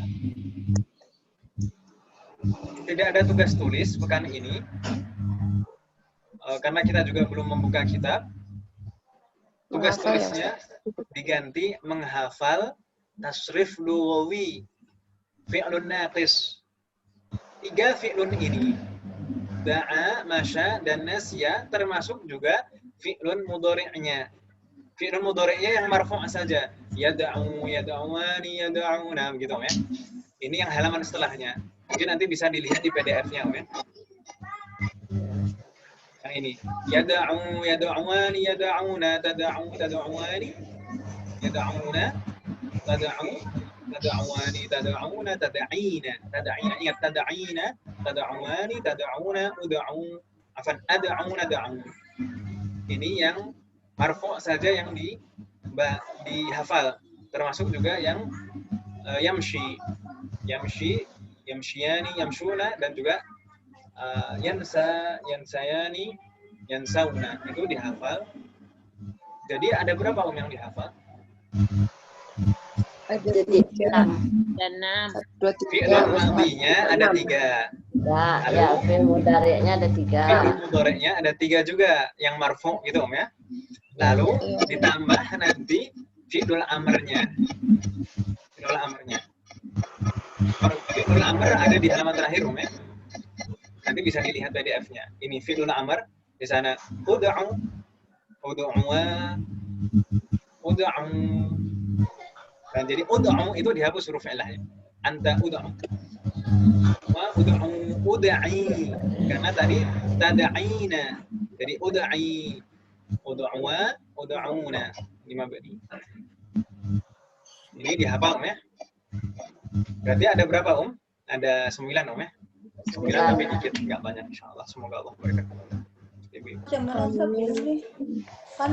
tidak ada tugas tulis pekan ini, karena kita juga belum membuka kitab. Tugas Menghafal ya, tulisnya diganti menghafal tasrif lughawi fi'lun naqis. 3 fi'lun ini, da'a, masya, dan nasya, termasuk juga fi'lun mudhari'nya. Fi'lun mudhari'nya yang marfu' saja. Yad'u, yad'uani, yad'una, begitu ya. Ini yang halaman setelahnya. Mungkin nanti bisa dilihat di PDF-nya, ya. Yang ini. Yad'u, yad'uani, yad'una, tad'u, tad'uani, yad'una, tad'u, tad'uani, tad'una, tad'ina, tad'ina, ingat tad'ina, tad'uani, tad'una, ud'u, afan, ad'una, da'u. Ini yang marfu' saja yang dihafal, termasuk juga yang yamshi, yamshi, yamshiyani, yamshuna, dan juga yansa, yansayani, yansauna, itu dihafal. Jadi ada berapa yang dihafal? Jadi 6. Dan 6. Fi'lun madhinya ada 3. Ya, fi'il mudhari'nya ada 3. Fi'il mudhari'nya ada 3 juga yang marfu' gitu ya. Lalu ditambah nanti fi'lul amrnya. Fi'lul amrnya. Fi'lul amr ada di halaman terakhir ya. Nanti bisa dilihat PDF-nya. Ini fi'lul amr di sana. Ud'u, ud'uwa, ud'u. Dan jadi ud'u itu dihapus huruf ilahnya. Anta ud'u. Wa ud'u, ud'i. Karena tadi tad'ina. Jadi ud'i. Ud'uwa, ud'una. 5 bani. Ini dihafal ya. Berarti ada berapa Ada 9 ya. 9 lebih dikit, enggak banyak insyaallah. Semoga Allah berkati. Jangan Ustaz ini kan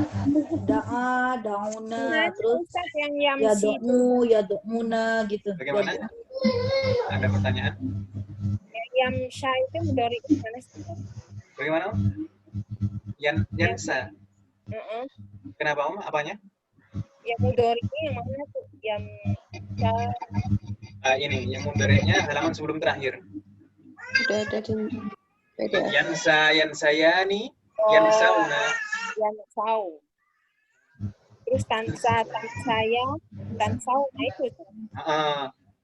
da'a, dauna, terus yang ya do'mu, ya do'muna gitu. Bagaimana? Ada pertanyaan? Yang yamsha itu dari mana sih? Bagaimana? Yansa. Kenapa Apanya? Yang mudhari'nya yang mana tuh? Yamsha. Ini yang mudhari'nya halaman sebelum terakhir. Sudah ada di PDF. Yansa, yansayani, yansauna. Yansau. Terus tansa, tansaya, tansauna itu.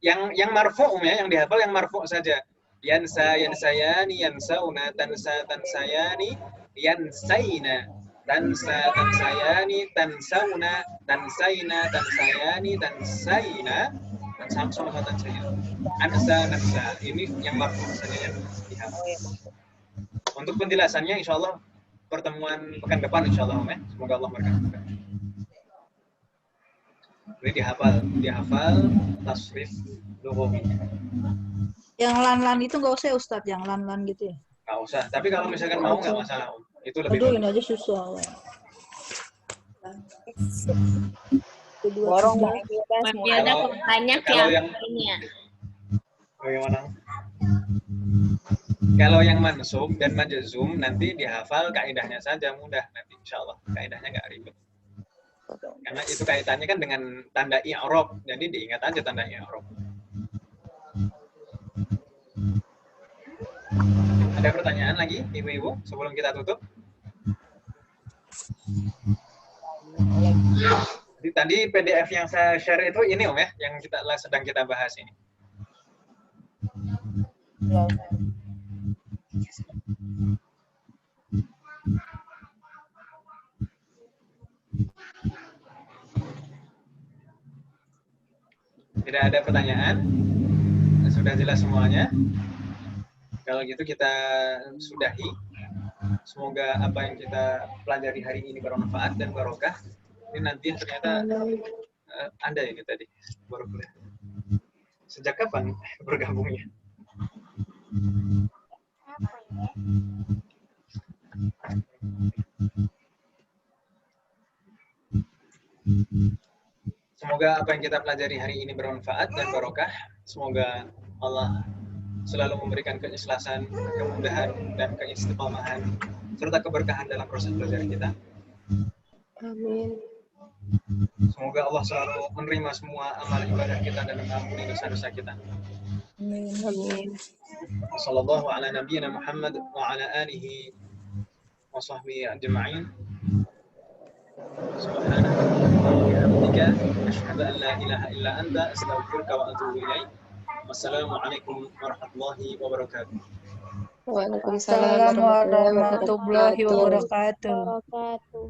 Yang marfu' ya, yang dihafal yang marfu' saja. Yansa, yansayani, yansauna, tansa, tansayani, yansaina. Tansa, tansayani, tansauna, tansaina, tansayani, tansaina, sama tansaya. Ansa, nansa. Ini yang marfu' saja yang dihafal. Untuk penjelasannya insya Allah pertemuan pekan depan insya Allah ya. Semoga Allah berkati. Ini dihafal tasrif lughawi. Yang lan-lan itu nggak usah ya Ustadz, yang lan-lan gitu ya? Nggak usah, tapi kalau misalkan mau nggak masalah itu lebih Aduh, bagus. ini aja susah. Borong Masih ada banyak yang ini ya. Bagaimana? Kalau yang mansub dan majzum nanti dihafal kaidahnya saja, mudah nanti insya Allah, kaidahnya nggak ribet. Karena itu kaitannya kan dengan tanda i'rab, jadi diingat aja tanda i'rab. Ada pertanyaan lagi, ibu-ibu, sebelum kita tutup? Jadi tadi PDF yang saya share itu ini ya, yang sedang kita bahas ini. Tidak ada pertanyaan? Sudah jelas semuanya? Kalau gitu kita sudahi. Semoga apa yang kita pelajari hari ini bermanfaat dan barokah. Ini nanti ternyata Anda ini tadi baru kuliah. Sejak kapan bergabungnya? Semoga apa yang kita pelajari hari ini bermanfaat dan barokah. Semoga Allah selalu memberikan keikhlasan, kemudahan, dan keistiqomahan, serta keberkahan dalam proses belajar kita. Amin. Semoga Allah selalu menerima semua amal ibadah kita dan mengampuni dosa-dosa kita. Amin. Sallallahu ala nabiyyina Muhammad wa ala alihi wa sahbihi ajma'in. Subhanakallahumma wa bihamdika asyhadu an la ilaha illa anta astaghfiruka wa atubu ilaik. Wassalamualaikum warahmatullahi wabarakatuh. Waalaikumsalam Assalamualaikum warahmatullahi warahmatullahi wabarakatuh. wabarakatuh. wabarakatuh.